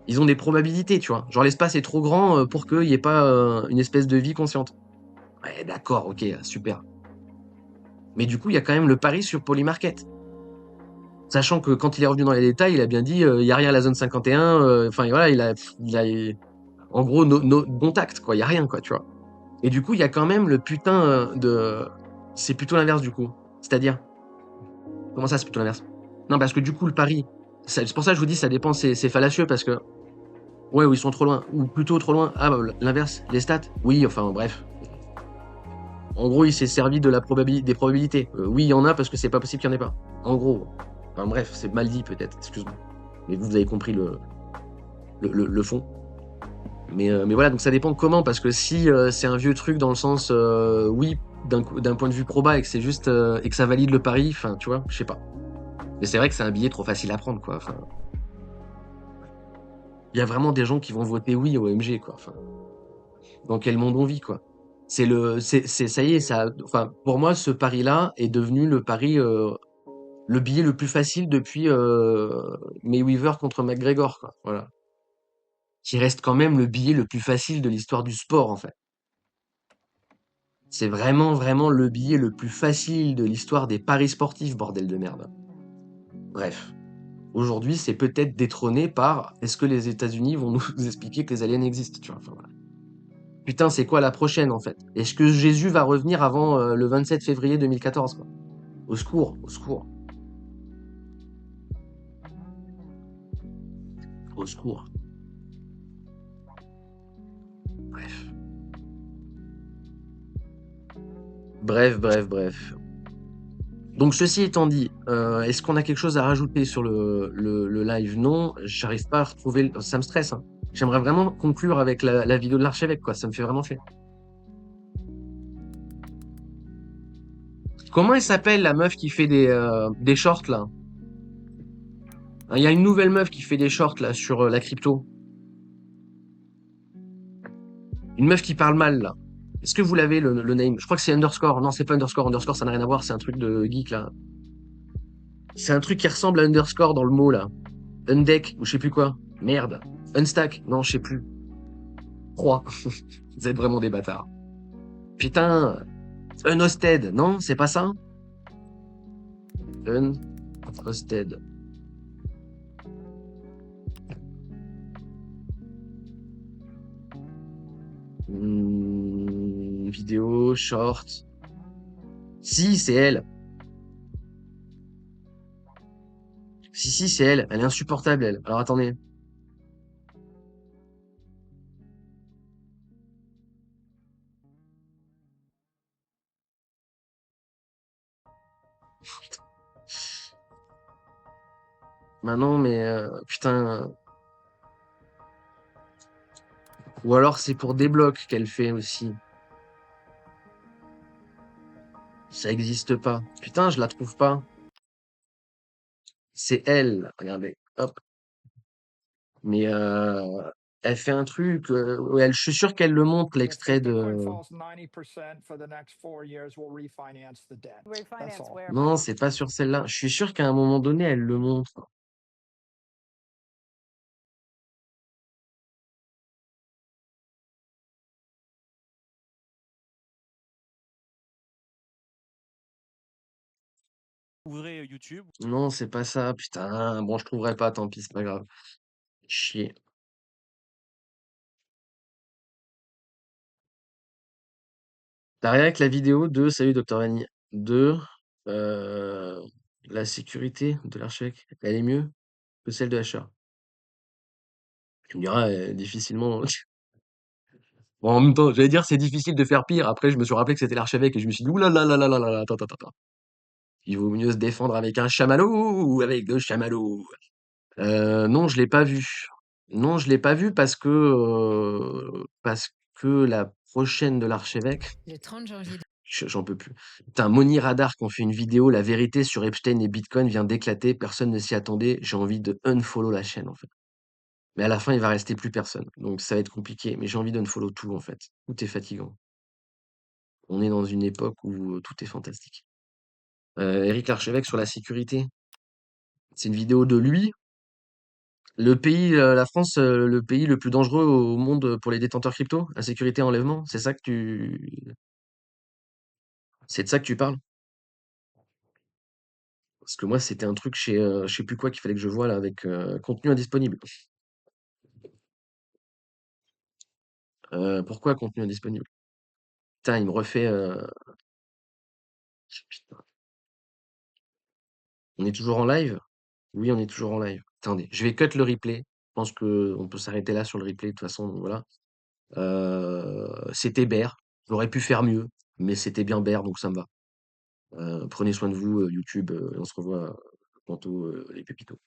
Ils ont des probabilités, tu vois. Genre, l'espace est trop grand pour qu'il y ait pas une espèce de vie consciente. Ouais, d'accord, ok, super. Mais du coup, il y a quand même le pari sur Polymarket. Sachant que quand il est revenu dans les détails, il a bien dit, il y a rien à la zone 51. Enfin, voilà, il a en gros, bon tact, quoi. Il y a rien, quoi, tu vois. Et du coup, il y a quand même le putain de... C'est plutôt l'inverse, du coup. C'est-à-dire... Comment ça, c'est plutôt l'inverse? Non, parce que du coup, le pari... C'est pour ça que je vous dis, ça dépend, c'est fallacieux, parce que... Ouais, ou ils sont trop loin. Ou plutôt trop loin. Ah, bah, l'inverse, les stats? Oui, enfin, bref. En gros, il s'est servi de la des probabilités. Oui, il y en a, parce que c'est pas possible qu'il y en ait pas. En gros. Enfin, bref, c'est mal dit, peut-être. Excuse-moi. Mais vous avez compris le fond. Mais voilà, donc ça dépend de comment, parce que si c'est un vieux truc dans le sens, oui, d'un point de vue proba et que c'est juste, et que ça valide le pari, enfin, tu vois, je sais pas. Mais c'est vrai que c'est un billet trop facile à prendre, quoi. Enfin, il y a vraiment des gens qui vont voter oui au MG, quoi. Enfin, dans quel monde on vit, quoi. Ça y est, ça, enfin, pour moi, ce pari-là est devenu le pari, le billet le plus facile depuis Mayweather contre McGregor, quoi. Voilà. Qui reste quand même le billet le plus facile de l'histoire du sport, en fait. C'est vraiment, vraiment le billet le plus facile de l'histoire des paris sportifs, bordel de merde. Bref. Aujourd'hui, c'est peut-être détrôné par est-ce que les États-Unis vont nous expliquer que les aliens existent, tu vois. Enfin, voilà. Putain, c'est quoi la prochaine en fait? Est-ce que Jésus va revenir avant le 27 février 2014 quoi? Au secours, au secours, au secours. Bref. Bref, bref, bref. Donc ceci étant dit, est-ce qu'on a quelque chose à rajouter sur le live? Non, j'arrive pas à retrouver. Ça me stresse, hein. J'aimerais vraiment conclure avec la vidéo de l'archevêque, quoi. Ça me fait vraiment chier. Comment elle s'appelle la meuf qui fait des shorts là? Il y a une nouvelle meuf qui fait des shorts là sur la crypto. Une meuf qui parle mal là. Est-ce que vous l'avez le name? Je crois que c'est underscore. Non, c'est pas underscore. Underscore, ça n'a rien à voir. C'est un truc de geek là. C'est un truc qui ressemble à underscore dans le mot là. Undeck ou je sais plus quoi. Merde. Unstack. Non, je sais plus. 3. Vous êtes vraiment des bâtards. Putain. Unhosted. Non, c'est pas ça? Unhosted. Vidéo, short. Si, c'est elle. Si, c'est elle. Elle est insupportable, elle. Alors attendez. Maintenant, mais putain. Ou alors c'est pour des blocs qu'elle fait aussi. Ça existe pas. Putain, je la trouve pas. C'est elle. Regardez. Hop. Mais elle fait un truc. Je suis sûr qu'elle le montre, l'extrait de. Non, c'est pas sur celle-là. Je suis sûr qu'à un moment donné, elle le montre. Ouvrez YouTube. Non, c'est pas ça. Putain. Bon, je trouverai pas. Tant pis, c'est pas grave. Chier. T'as rien avec la vidéo de Salut Docteur Vanny de euh, la sécurité de l'archevêque. Elle est mieux que celle de HR. Tu me diras, difficilement. Bon, en même temps, j'allais dire c'est difficile de faire pire. Après, je me suis rappelé que c'était l'archevêque et je me suis dit, oulala, attends, attends, attends. Il vaut mieux se défendre avec un chamallow ou avec deux chamallows. Non, je l'ai pas vu. Non, je l'ai pas vu parce que la prochaine de l'archevêque, Le 30 janvier. j'en peux plus. Putain, Moni Radar qui ont fait une vidéo, la vérité sur Epstein et Bitcoin vient d'éclater, personne ne s'y attendait. J'ai envie de unfollow la chaîne en fait. Mais à la fin, il va rester plus personne. Donc ça va être compliqué. Mais j'ai envie d'unfollow tout en fait. Tout est fatigant. On est dans une époque où tout est fantastique. Éric Larchevêque sur la sécurité. C'est une vidéo de lui. Le pays, la France, le pays le plus dangereux au monde pour les détenteurs crypto, insécurité, enlèvement. C'est de ça que tu parles? Parce que moi, c'était un truc chez, je sais plus quoi qu'il fallait que je voie là avec contenu indisponible. Pourquoi contenu indisponible? Putain, il me refait. Putain. On est toujours en live? Oui, on est toujours en live. Attendez, je vais cut le replay. Je pense que on peut s'arrêter là sur le replay de toute façon. Donc voilà. C'était Bear. J'aurais pu faire mieux, mais c'était bien Bear, donc ça me va. Prenez soin de vous, YouTube. On se revoit bientôt, les pépitos.